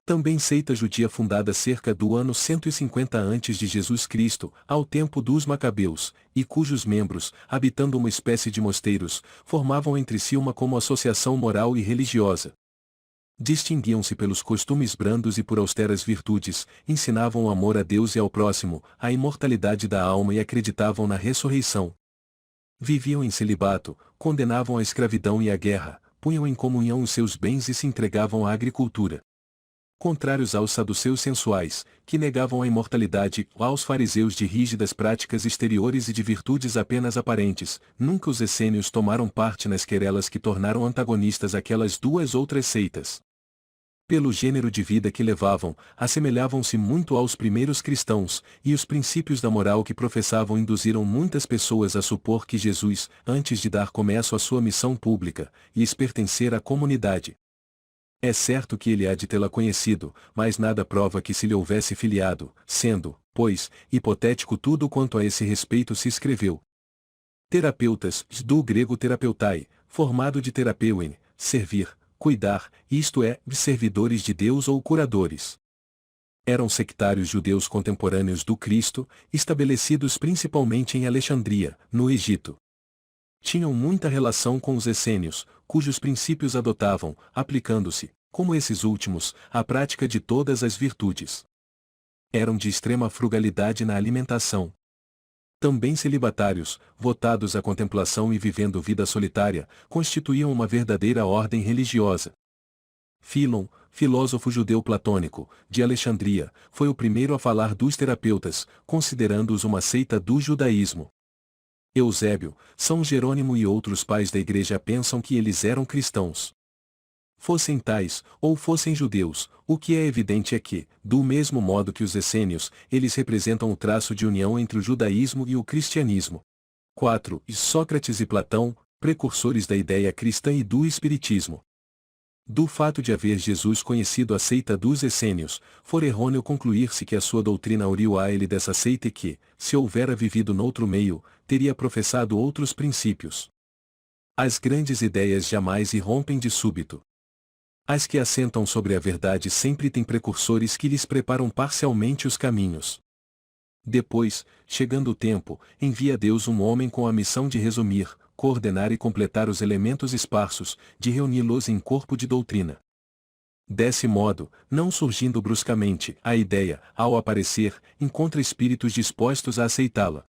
Também seita judia fundada cerca do ano 150 a.C., ao tempo dos Macabeus, e cujos membros, habitando uma espécie de mosteiros, formavam entre si uma como associação moral e religiosa. Distinguiam-se pelos costumes brandos e por austeras virtudes, ensinavam o amor a Deus e ao próximo, a imortalidade da alma e acreditavam na ressurreição. Viviam em celibato, condenavam a escravidão e a guerra, punham em comunhão os seus bens e se entregavam à agricultura. Contrários aos saduceus sensuais, que negavam a imortalidade, aos fariseus de rígidas práticas exteriores e de virtudes apenas aparentes, nunca os essênios tomaram parte nas querelas que tornaram antagonistas aquelas duas outras seitas. Pelo gênero de vida que levavam, assemelhavam-se muito aos primeiros cristãos, e os princípios da moral que professavam induziram muitas pessoas a supor que Jesus, antes de dar começo à sua missão pública, lhes pertencer à comunidade. É certo que ele há de tê-la conhecido, mas nada prova que se lhe houvesse filiado, sendo, pois, hipotético tudo quanto a esse respeito se escreveu. Terapeutas, do grego terapeutai, formado de terapeuin, servir, cuidar, isto é, de servidores de Deus ou curadores. Eram sectários judeus contemporâneos do Cristo, estabelecidos principalmente em Alexandria, no Egito. Tinham muita relação com os essênios, cujos princípios adotavam, aplicando-se, como esses últimos, à prática de todas as virtudes. Eram de extrema frugalidade na alimentação. Também celibatários, votados à contemplação e vivendo vida solitária, constituíam uma verdadeira ordem religiosa. Fílon, filósofo judeu platônico, de Alexandria, foi o primeiro a falar dos terapeutas, considerando-os uma seita do judaísmo. Eusébio, São Jerônimo e outros pais da Igreja pensam que eles eram cristãos. Fossem tais, ou fossem judeus, o que é evidente é que, do mesmo modo que os essênios, eles representam o traço de união entre o judaísmo e o cristianismo. 4. Sócrates e Platão, precursores da ideia cristã e do espiritismo. Do fato de haver Jesus conhecido a seita dos essênios, for errôneo concluir-se que a sua doutrina auriu a ele dessa seita e que, se houvera vivido noutro meio, teria professado outros princípios. As grandes ideias jamais irrompem de súbito. As que assentam sobre a verdade sempre têm precursores que lhes preparam parcialmente os caminhos. Depois, chegando o tempo, envia Deus um homem com a missão de resumir, coordenar e completar os elementos esparsos, de reuni-los em corpo de doutrina. Desse modo, não surgindo bruscamente, a ideia, ao aparecer, encontra espíritos dispostos a aceitá-la.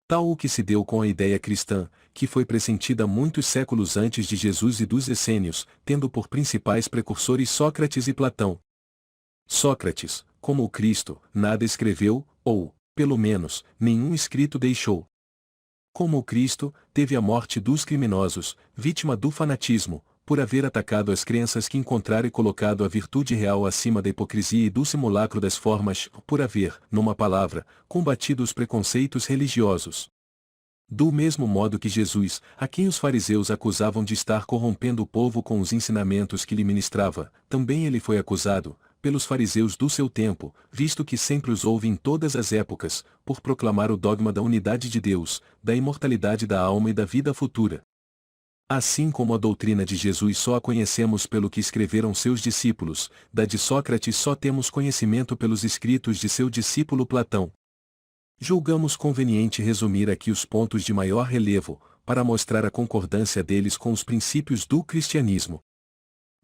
Tal o que se deu com a ideia cristã, que foi pressentida muitos séculos antes de Jesus e dos essênios, tendo por principais precursores Sócrates e Platão. Sócrates, como o Cristo, nada escreveu, ou, pelo menos, nenhum escrito deixou. Como o Cristo, teve a morte dos criminosos, vítima do fanatismo, por haver atacado as crenças que encontrara e colocado a virtude real acima da hipocrisia e do simulacro das formas, por haver, numa palavra, combatido os preconceitos religiosos. Do mesmo modo que Jesus, a quem os fariseus acusavam de estar corrompendo o povo com os ensinamentos que lhe ministrava, também ele foi acusado, pelos fariseus do seu tempo, visto que sempre os houve em todas as épocas, por proclamar o dogma da unidade de Deus, da imortalidade da alma e da vida futura. Assim como a doutrina de Jesus só a conhecemos pelo que escreveram seus discípulos, da de Sócrates só temos conhecimento pelos escritos de seu discípulo Platão. Julgamos conveniente resumir aqui os pontos de maior relevo, para mostrar a concordância deles com os princípios do cristianismo.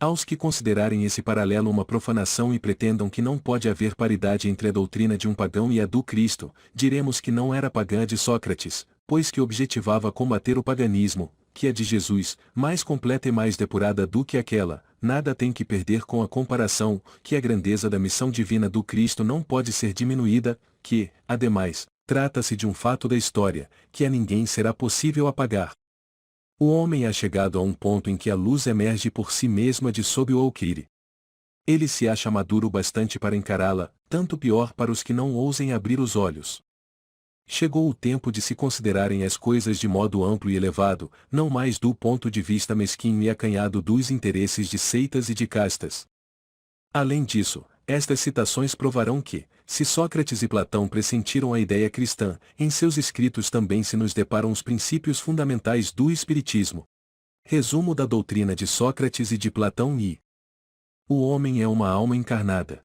Aos que considerarem esse paralelo uma profanação e pretendam que não pode haver paridade entre a doutrina de um pagão e a do Cristo, diremos que não era pagã a de Sócrates, pois que objetivava combater o paganismo, que a de Jesus, mais completa e mais depurada do que aquela, nada tem que perder com a comparação, que a grandeza da missão divina do Cristo não pode ser diminuída, que, ademais, trata-se de um fato da história, que a ninguém será possível apagar. O homem é chegado a um ponto em que a luz emerge por si mesma de sob o alqueire. Ele se acha maduro bastante para encará-la, tanto pior para os que não ousem abrir os olhos. Chegou o tempo de se considerarem as coisas de modo amplo e elevado, não mais do ponto de vista mesquinho e acanhado dos interesses de seitas e de castas. Além disso, estas citações provarão que, se Sócrates e Platão pressentiram a ideia cristã, em seus escritos também se nos deparam os princípios fundamentais do Espiritismo. Resumo da doutrina de Sócrates e de Platão e: o homem é uma alma encarnada.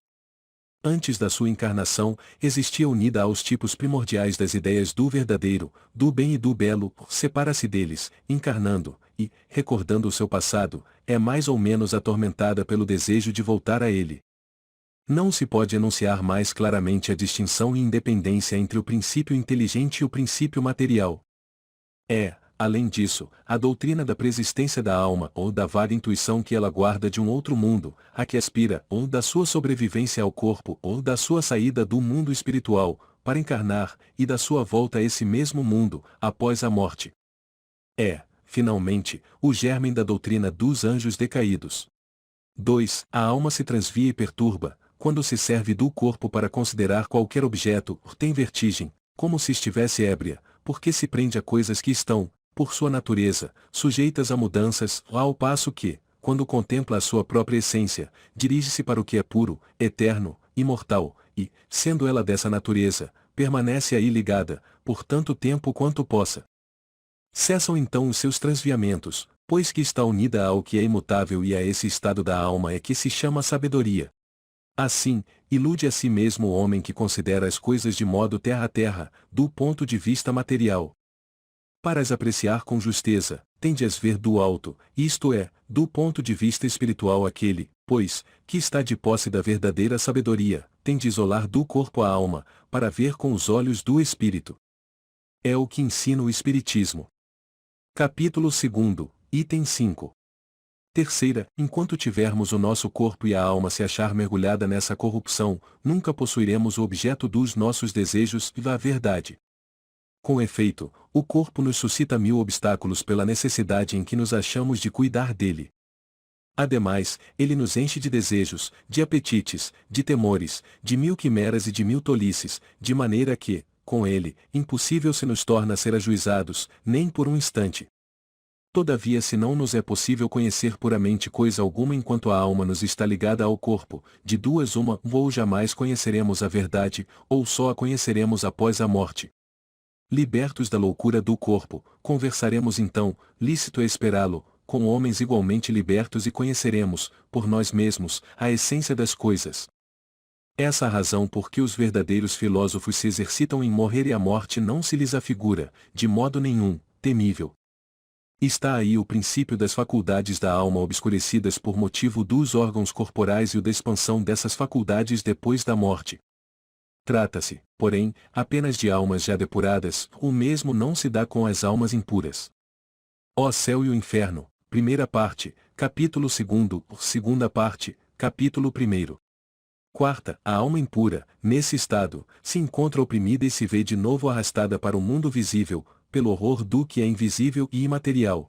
Antes da sua encarnação, existia unida aos tipos primordiais das ideias do verdadeiro, do bem e do belo, separa-se deles, encarnando, e, recordando o seu passado, é mais ou menos atormentada pelo desejo de voltar a ele. Não se pode enunciar mais claramente a distinção e independência entre o princípio inteligente e o princípio material. É, além disso, a doutrina da preexistência da alma ou da vaga intuição que ela guarda de um outro mundo, a que aspira, ou da sua sobrevivência ao corpo ou da sua saída do mundo espiritual, para encarnar, e da sua volta a esse mesmo mundo, após a morte. É, finalmente, o germe da doutrina dos anjos decaídos. 2. A alma se transvia e perturba, quando se serve do corpo para considerar qualquer objeto, tem vertigem, como se estivesse ébria, porque se prende a coisas que estão, por sua natureza, sujeitas a mudanças, ao passo que, quando contempla a sua própria essência, dirige-se para o que é puro, eterno, imortal, e, sendo ela dessa natureza, permanece aí ligada, por tanto tempo quanto possa. Cessam então os seus transviamentos, pois que está unida ao que é imutável e a esse estado da alma é que se chama sabedoria. Assim, ilude a si mesmo o homem que considera as coisas de modo terra a terra, do ponto de vista material. Para as apreciar com justeza, tem de as ver do alto, isto é, do ponto de vista espiritual aquele, pois, que está de posse da verdadeira sabedoria, tem de isolar do corpo a alma, para ver com os olhos do espírito. É o que ensina o Espiritismo. Capítulo 2, item 5. Terceira, enquanto tivermos o nosso corpo e a alma se achar mergulhada nessa corrupção, nunca possuiremos o objeto dos nossos desejos e da verdade. Com efeito, o corpo nos suscita 1000 obstáculos pela necessidade em que nos achamos de cuidar dele. Ademais, ele nos enche de desejos, de apetites, de temores, de 1000 quimeras e de 1000 tolices, de maneira que, com ele, impossível se nos torna ser ajuizados, nem por um instante. Todavia, se não nos é possível conhecer puramente coisa alguma enquanto a alma nos está ligada ao corpo, de duas uma, ou jamais conheceremos a verdade, ou só a conheceremos após a morte. Libertos da loucura do corpo, conversaremos então, lícito é esperá-lo, com homens igualmente libertos e conheceremos, por nós mesmos, a essência das coisas. Essa a razão por que os verdadeiros filósofos se exercitam em morrer e a morte não se lhes afigura, de modo nenhum, temível. Está aí o princípio das faculdades da alma obscurecidas por motivo dos órgãos corporais e o da expansão dessas faculdades depois da morte. Trata-se, porém, apenas de almas já depuradas, o mesmo não se dá com as almas impuras. Ó céu e o inferno, primeira parte, capítulo 2, segunda parte, capítulo 1. Quarta, a alma impura, nesse estado, se encontra oprimida e se vê de novo arrastada para o mundo visível, pelo horror do que é invisível e imaterial.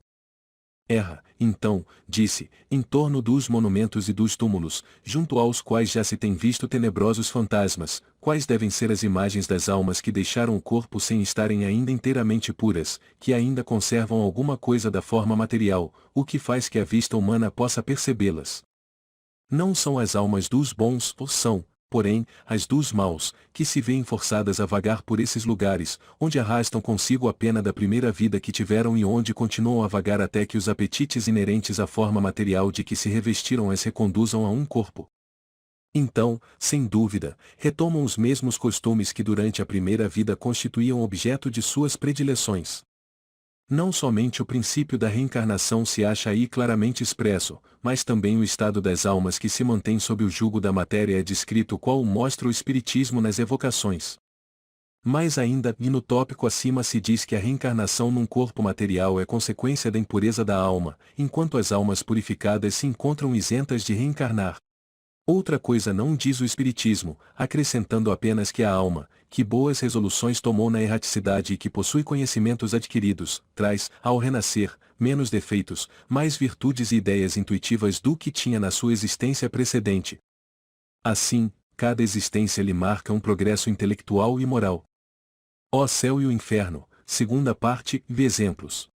Erra, então, disse, em torno dos monumentos e dos túmulos, junto aos quais já se tem visto tenebrosos fantasmas, quais devem ser as imagens das almas que deixaram o corpo sem estarem ainda inteiramente puras, que ainda conservam alguma coisa da forma material, o que faz que a vista humana possa percebê-las. Não são as almas dos bons, ou são, porém, as dos maus, que se veem forçadas a vagar por esses lugares, onde arrastam consigo a pena da primeira vida que tiveram e onde continuam a vagar até que os apetites inerentes à forma material de que se revestiram as reconduzam a um corpo. Então, sem dúvida, retomam os mesmos costumes que durante a primeira vida constituíam objeto de suas predileções. Não somente o princípio da reencarnação se acha aí claramente expresso, mas também o estado das almas que se mantém sob o jugo da matéria é descrito qual mostra o Espiritismo nas evocações. Mais ainda, e no tópico acima se diz que a reencarnação num corpo material é consequência da impureza da alma, enquanto as almas purificadas se encontram isentas de reencarnar. Outra coisa não diz o Espiritismo, acrescentando apenas que a alma, que boas resoluções tomou na erraticidade e que possui conhecimentos adquiridos, traz, ao renascer, menos defeitos, mais virtudes e ideias intuitivas do que tinha na sua existência precedente. Assim, cada existência lhe marca um progresso intelectual e moral. Ó céu e o inferno, segunda parte, vê exemplos.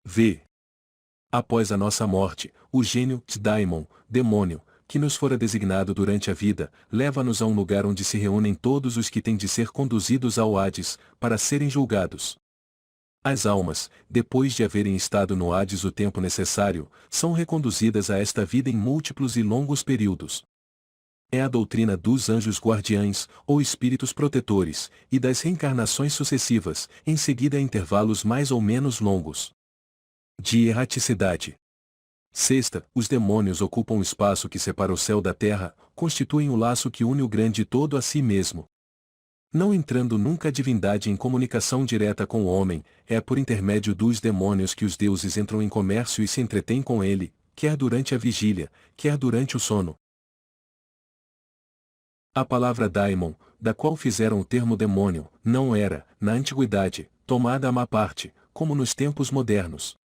V. Após a nossa morte, o gênio, daimon, demônio, que nos fora designado durante a vida, leva-nos a um lugar onde se reúnem todos os que têm de ser conduzidos ao Hades, para serem julgados. As almas, depois de haverem estado no Hades o tempo necessário, são reconduzidas a esta vida em múltiplos e longos períodos. É a doutrina dos anjos guardiães, ou espíritos protetores, e das reencarnações sucessivas, em seguida a intervalos mais ou menos longos. De erraticidade. Sexta, os demônios ocupam o espaço que separa o céu da terra, constituem o laço que une o grande todo a si mesmo. Não entrando nunca a divindade em comunicação direta com o homem, é por intermédio dos demônios que os deuses entram em comércio e se entretêm com ele, quer durante a vigília, quer durante o sono. A palavra daimon, da qual fizeram o termo demônio, não era, na antiguidade, tomada à má parte, como nos tempos modernos.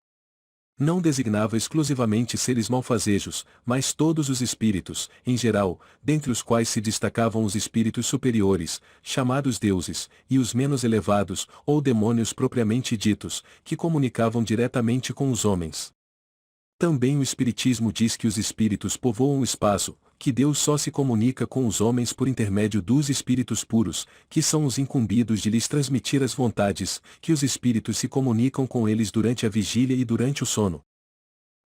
Não designava exclusivamente seres malfazejos, mas todos os espíritos, em geral, dentre os quais se destacavam os espíritos superiores, chamados deuses, e os menos elevados, ou demônios propriamente ditos, que comunicavam diretamente com os homens. Também o Espiritismo diz que os espíritos povoam o espaço, que Deus só se comunica com os homens por intermédio dos espíritos puros, que são os incumbidos de lhes transmitir as vontades, que os espíritos se comunicam com eles durante a vigília e durante o sono.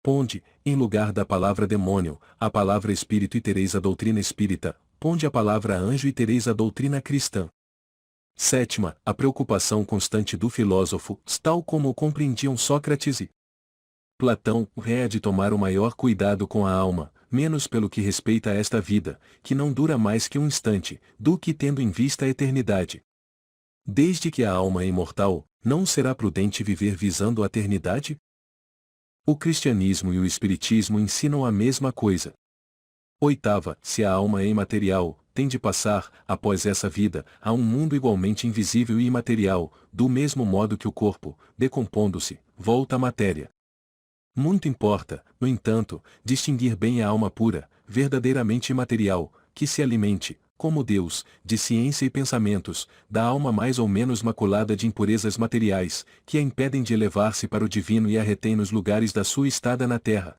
Ponde, em lugar da palavra demônio, a palavra espírito e tereis a doutrina espírita, ponde a palavra anjo e tereis a doutrina cristã. Sétima, a preocupação constante do filósofo, tal como o compreendiam Sócrates e Platão, é de tomar o maior cuidado com a alma, menos pelo que respeita a esta vida, que não dura mais que um instante, do que tendo em vista a eternidade. Desde que a alma é imortal, não será prudente viver visando a eternidade? O cristianismo e o espiritismo ensinam a mesma coisa. Oitava, se a alma é imaterial, tem de passar, após essa vida, a um mundo igualmente invisível e imaterial, do mesmo modo que o corpo, decompondo-se, volta à matéria. Muito importa, no entanto, distinguir bem a alma pura, verdadeiramente imaterial, que se alimente, como Deus, de ciência e pensamentos, da alma mais ou menos maculada de impurezas materiais, que a impedem de elevar-se para o divino e a retém nos lugares da sua estada na terra.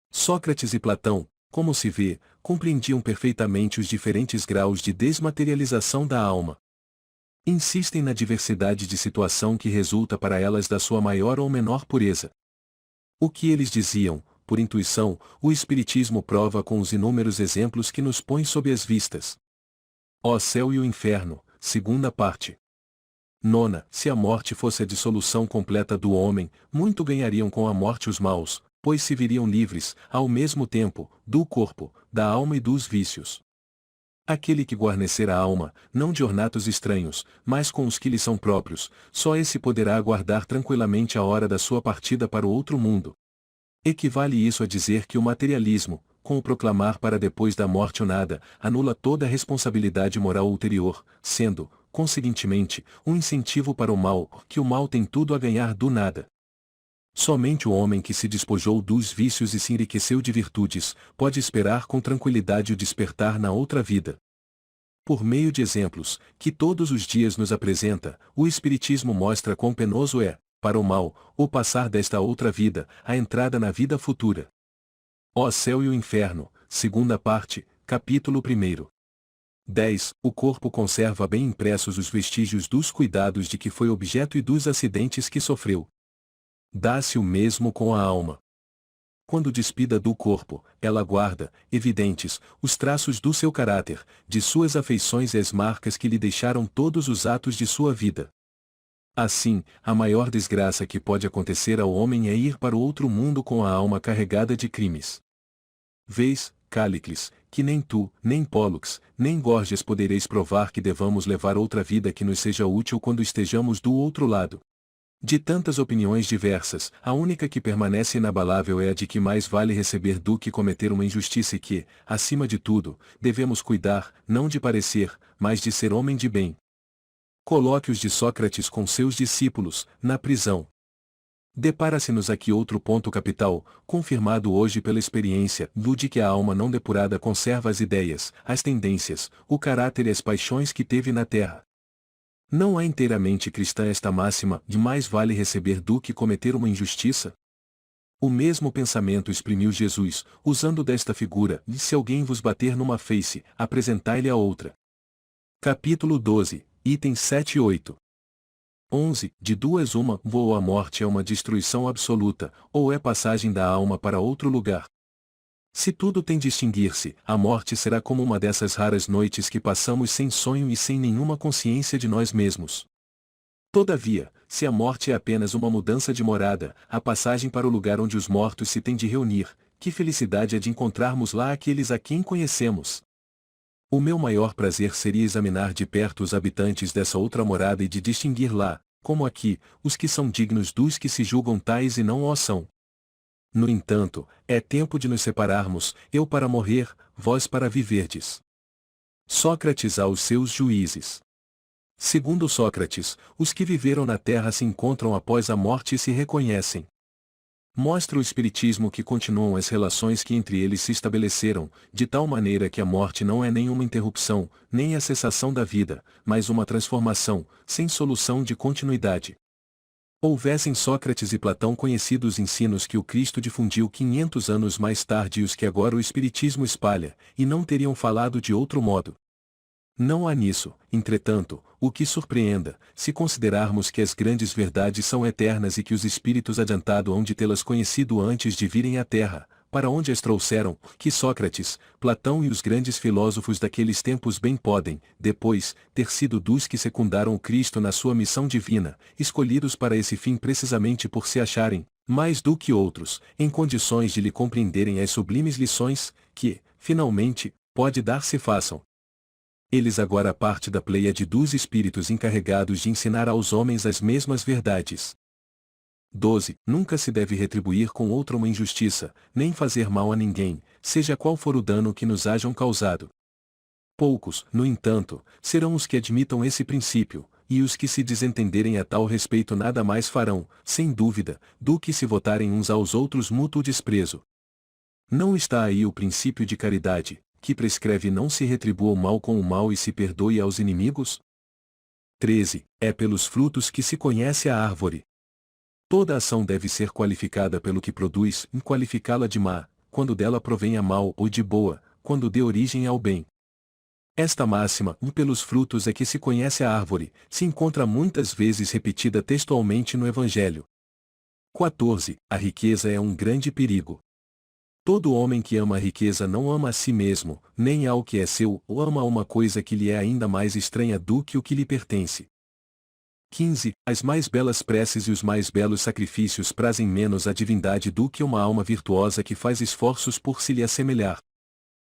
Sócrates e Platão, como se vê, compreendiam perfeitamente os diferentes graus de desmaterialização da alma. Insistem na diversidade de situação que resulta para elas da sua maior ou menor pureza. O que eles diziam, por intuição, o Espiritismo prova com os inúmeros exemplos que nos põe sob as vistas. Ó céu e o inferno, segunda parte. Nona, se a morte fosse a dissolução completa do homem, muito ganhariam com a morte os maus, pois se viriam livres, ao mesmo tempo, do corpo, da alma e dos vícios. Aquele que guarnecer a alma, não de ornatos estranhos, mas com os que lhe são próprios, só esse poderá aguardar tranquilamente a hora da sua partida para o outro mundo. Equivale isso a dizer que o materialismo, com o proclamar para depois da morte o nada, anula toda a responsabilidade moral ulterior, sendo, conseguintemente, um incentivo para o mal, que o mal tem tudo a ganhar do nada. Somente o homem que se despojou dos vícios e se enriqueceu de virtudes, pode esperar com tranquilidade o despertar na outra vida. Por meio de exemplos, que todos os dias nos apresenta, o Espiritismo mostra quão penoso é, para o mal, o passar desta outra vida, a entrada na vida futura. Ó céu e o inferno, segunda parte, capítulo 1. 10. O corpo conserva bem impressos os vestígios dos cuidados de que foi objeto e dos acidentes que sofreu. Dá-se o mesmo com a alma. Quando despida do corpo, ela guarda, evidentes, os traços do seu caráter, de suas afeições e as marcas que lhe deixaram todos os atos de sua vida. Assim, a maior desgraça que pode acontecer ao homem é ir para o outro mundo com a alma carregada de crimes. Vês, Cállicles, que nem tu, nem Pólux, nem Gorgias podereis provar que devamos levar outra vida que nos seja útil quando estejamos do outro lado. De tantas opiniões diversas, a única que permanece inabalável é a de que mais vale receber do que cometer uma injustiça e que, acima de tudo, devemos cuidar, não de parecer, mas de ser homem de bem. Colóquios de Sócrates com seus discípulos, na prisão. Depara-se-nos aqui outro ponto capital, confirmado hoje pela experiência, do de que a alma não depurada conserva as ideias, as tendências, o caráter e as paixões que teve na terra. Não é inteiramente cristã esta máxima, de mais vale receber do que cometer uma injustiça? O mesmo pensamento exprimiu Jesus, usando desta figura, e se alguém vos bater numa face, apresentai-lhe a outra. Capítulo 12, itens 7 e 8. 11. De duas uma, ou a morte é uma destruição absoluta, ou é passagem da alma para outro lugar. Se tudo tem de extinguir-se, a morte será como uma dessas raras noites que passamos sem sonho e sem nenhuma consciência de nós mesmos. Todavia, se a morte é apenas uma mudança de morada, a passagem para o lugar onde os mortos se têm de reunir, que felicidade é de encontrarmos lá aqueles a quem conhecemos. O meu maior prazer seria examinar de perto os habitantes dessa outra morada e de distinguir lá, como aqui, os que são dignos dos que se julgam tais e não o são. No entanto, é tempo de nos separarmos, eu para morrer, vós para viverdes. Sócrates aos seus juízes. Segundo Sócrates, os que viveram na terra se encontram após a morte e se reconhecem. Mostra o Espiritismo que continuam as relações que entre eles se estabeleceram, de tal maneira que a morte não é nenhuma interrupção, nem a cessação da vida, mas uma transformação, sem solução de continuidade. Houvessem Sócrates e Platão conhecido os ensinos que o Cristo difundiu 500 anos mais tarde e os que agora o Espiritismo espalha, e não teriam falado de outro modo. Não há nisso, entretanto, o que surpreenda, se considerarmos que as grandes verdades são eternas e que os espíritos adiantado hão de tê-las conhecido antes de virem à Terra, para onde as trouxeram, que Sócrates, Platão e os grandes filósofos daqueles tempos bem podem, depois, ter sido dos que secundaram o Cristo na sua missão divina, escolhidos para esse fim precisamente por se acharem, mais do que outros, em condições de lhe compreenderem as sublimes lições, que, finalmente, pode dar-se façam. Eles agora parte da pleiade dos espíritos encarregados de ensinar aos homens as mesmas verdades. 12. Nunca se deve retribuir com outra uma injustiça, nem fazer mal a ninguém, seja qual for o dano que nos hajam causado. Poucos, no entanto, serão os que admitam esse princípio, e os que se desentenderem a tal respeito nada mais farão, sem dúvida, do que se votarem uns aos outros mútuo desprezo. Não está aí o princípio de caridade, que prescreve não se retribua o mal com o mal e se perdoe aos inimigos? 13. É pelos frutos que se conhece a árvore. Toda ação deve ser qualificada pelo que produz, e qualificá-la de má, quando dela provém a mal, ou de boa, quando dê origem ao bem. Esta máxima, pelos frutos é que se conhece a árvore, se encontra muitas vezes repetida textualmente no Evangelho. 14. A riqueza é um grande perigo. Todo homem que ama a riqueza não ama a si mesmo, nem ao que é seu, ou ama uma coisa que lhe é ainda mais estranha do que o que lhe pertence. 15. As mais belas preces e os mais belos sacrifícios prazem menos a divindade do que uma alma virtuosa que faz esforços por se lhe assemelhar.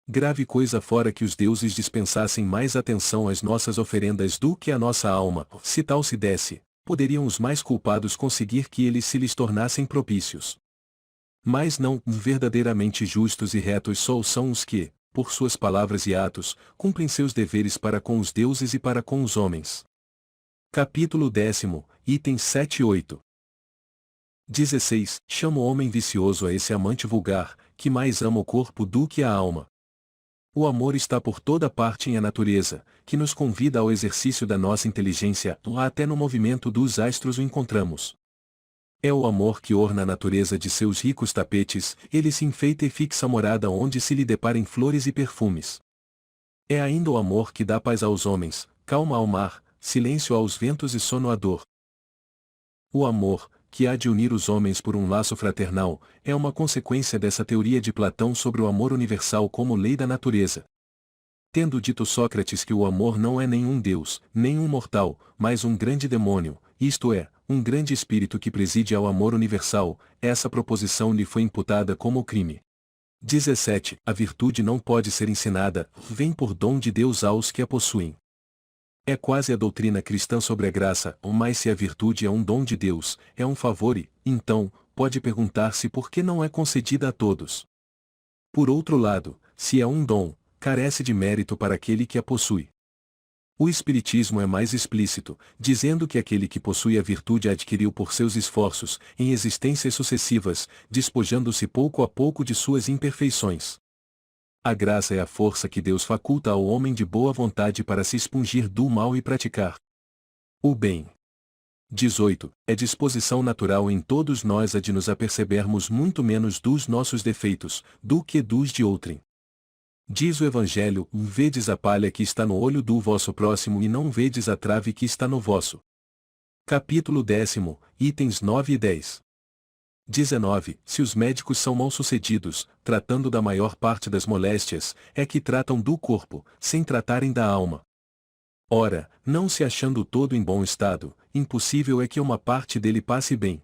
Grave coisa fora que os deuses dispensassem mais atenção às nossas oferendas do que à nossa alma, se tal se desse, poderiam os mais culpados conseguir que eles se lhes tornassem propícios. Mas não, verdadeiramente justos e retos só são os que, por suas palavras e atos, cumprem seus deveres para com os deuses e para com os homens. Capítulo 10, itens 7 e 8. 16. Chama o homem vicioso a esse amante vulgar, que mais ama o corpo do que a alma. O amor está por toda parte em a natureza, que nos convida ao exercício da nossa inteligência, lá até no movimento dos astros o encontramos. É o amor que orna a natureza de seus ricos tapetes, ele se enfeita e fixa a morada onde se lhe deparem flores e perfumes. É ainda o amor que dá paz aos homens, calma ao mar, silêncio aos ventos e sono à dor. O amor, que há de unir os homens por um laço fraternal, é uma consequência dessa teoria de Platão sobre o amor universal como lei da natureza. Tendo dito Sócrates que o amor não é nenhum deus, nenhum mortal, mas um grande demônio, isto é, um grande espírito que preside ao amor universal, essa proposição lhe foi imputada como crime. 17. A virtude não pode ser ensinada, vem por dom de Deus aos que a possuem. É quase a doutrina cristã sobre a graça, mas se a virtude é um dom de Deus, é um favor e, então, pode perguntar-se por que não é concedida a todos. Por outro lado, se é um dom, carece de mérito para aquele que a possui. O Espiritismo é mais explícito, dizendo que aquele que possui a virtude a adquiriu por seus esforços, em existências sucessivas, despojando-se pouco a pouco de suas imperfeições. A graça é a força que Deus faculta ao homem de boa vontade para se expungir do mal e praticar o bem. 18. É disposição natural em todos nós a de nos apercebermos muito menos dos nossos defeitos, do que dos de outrem. Diz o Evangelho, vedes a palha que está no olho do vosso próximo e não vedes a trave que está no vosso. Capítulo 10, itens 9 e 10. 19. Se os médicos são mal-sucedidos, tratando da maior parte das moléstias, é que tratam do corpo, sem tratarem da alma. Ora, não se achando todo em bom estado, impossível é que uma parte dele passe bem.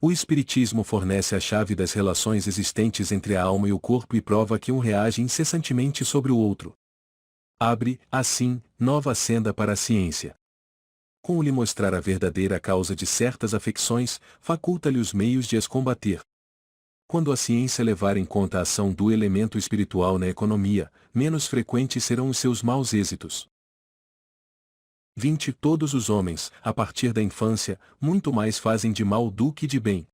O Espiritismo fornece a chave das relações existentes entre a alma e o corpo e prova que um reage incessantemente sobre o outro. Abre, assim, nova senda para a ciência. Com lhe mostrar a verdadeira causa de certas afecções, faculta-lhe os meios de as combater. Quando a ciência levar em conta a ação do elemento espiritual na economia, menos frequentes serão os seus maus êxitos. 20. Todos os homens, a partir da infância, muito mais fazem de mal do que de bem.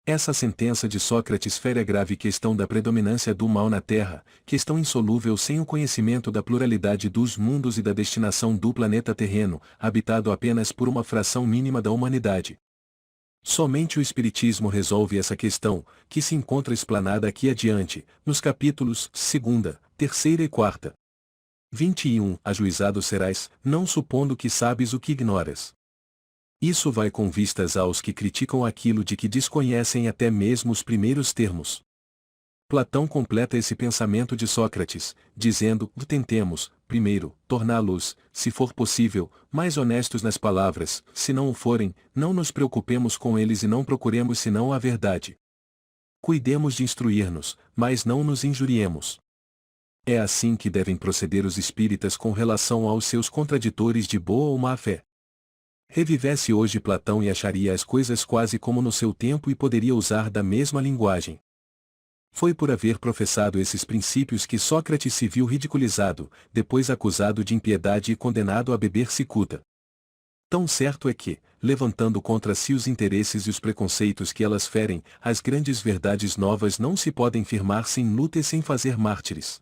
Essa sentença de Sócrates fere a grave questão da predominância do mal na Terra, questão insolúvel sem o conhecimento da pluralidade dos mundos e da destinação do planeta terreno, habitado apenas por uma fração mínima da humanidade. Somente o Espiritismo resolve essa questão, que se encontra explanada aqui adiante, nos capítulos 2ª, 3ª e 4ª. 21. Ajuizado serás, não supondo que sabes o que ignoras. Isso vai com vistas aos que criticam aquilo de que desconhecem até mesmo os primeiros termos. Platão completa esse pensamento de Sócrates, dizendo: tentemos, primeiro, torná-los, se for possível, mais honestos nas palavras, se não o forem, não nos preocupemos com eles e não procuremos senão a verdade. Cuidemos de instruir-nos, mas não nos injuriemos. É assim que devem proceder os espíritas com relação aos seus contraditores de boa ou má fé. Revivesse hoje Platão e acharia as coisas quase como no seu tempo e poderia usar da mesma linguagem. Foi por haver professado esses princípios que Sócrates se viu ridiculizado, depois acusado de impiedade e condenado a beber cicuta. Tão certo é que, levantando contra si os interesses e os preconceitos que elas ferem, as grandes verdades novas não se podem firmar sem luta e sem fazer mártires.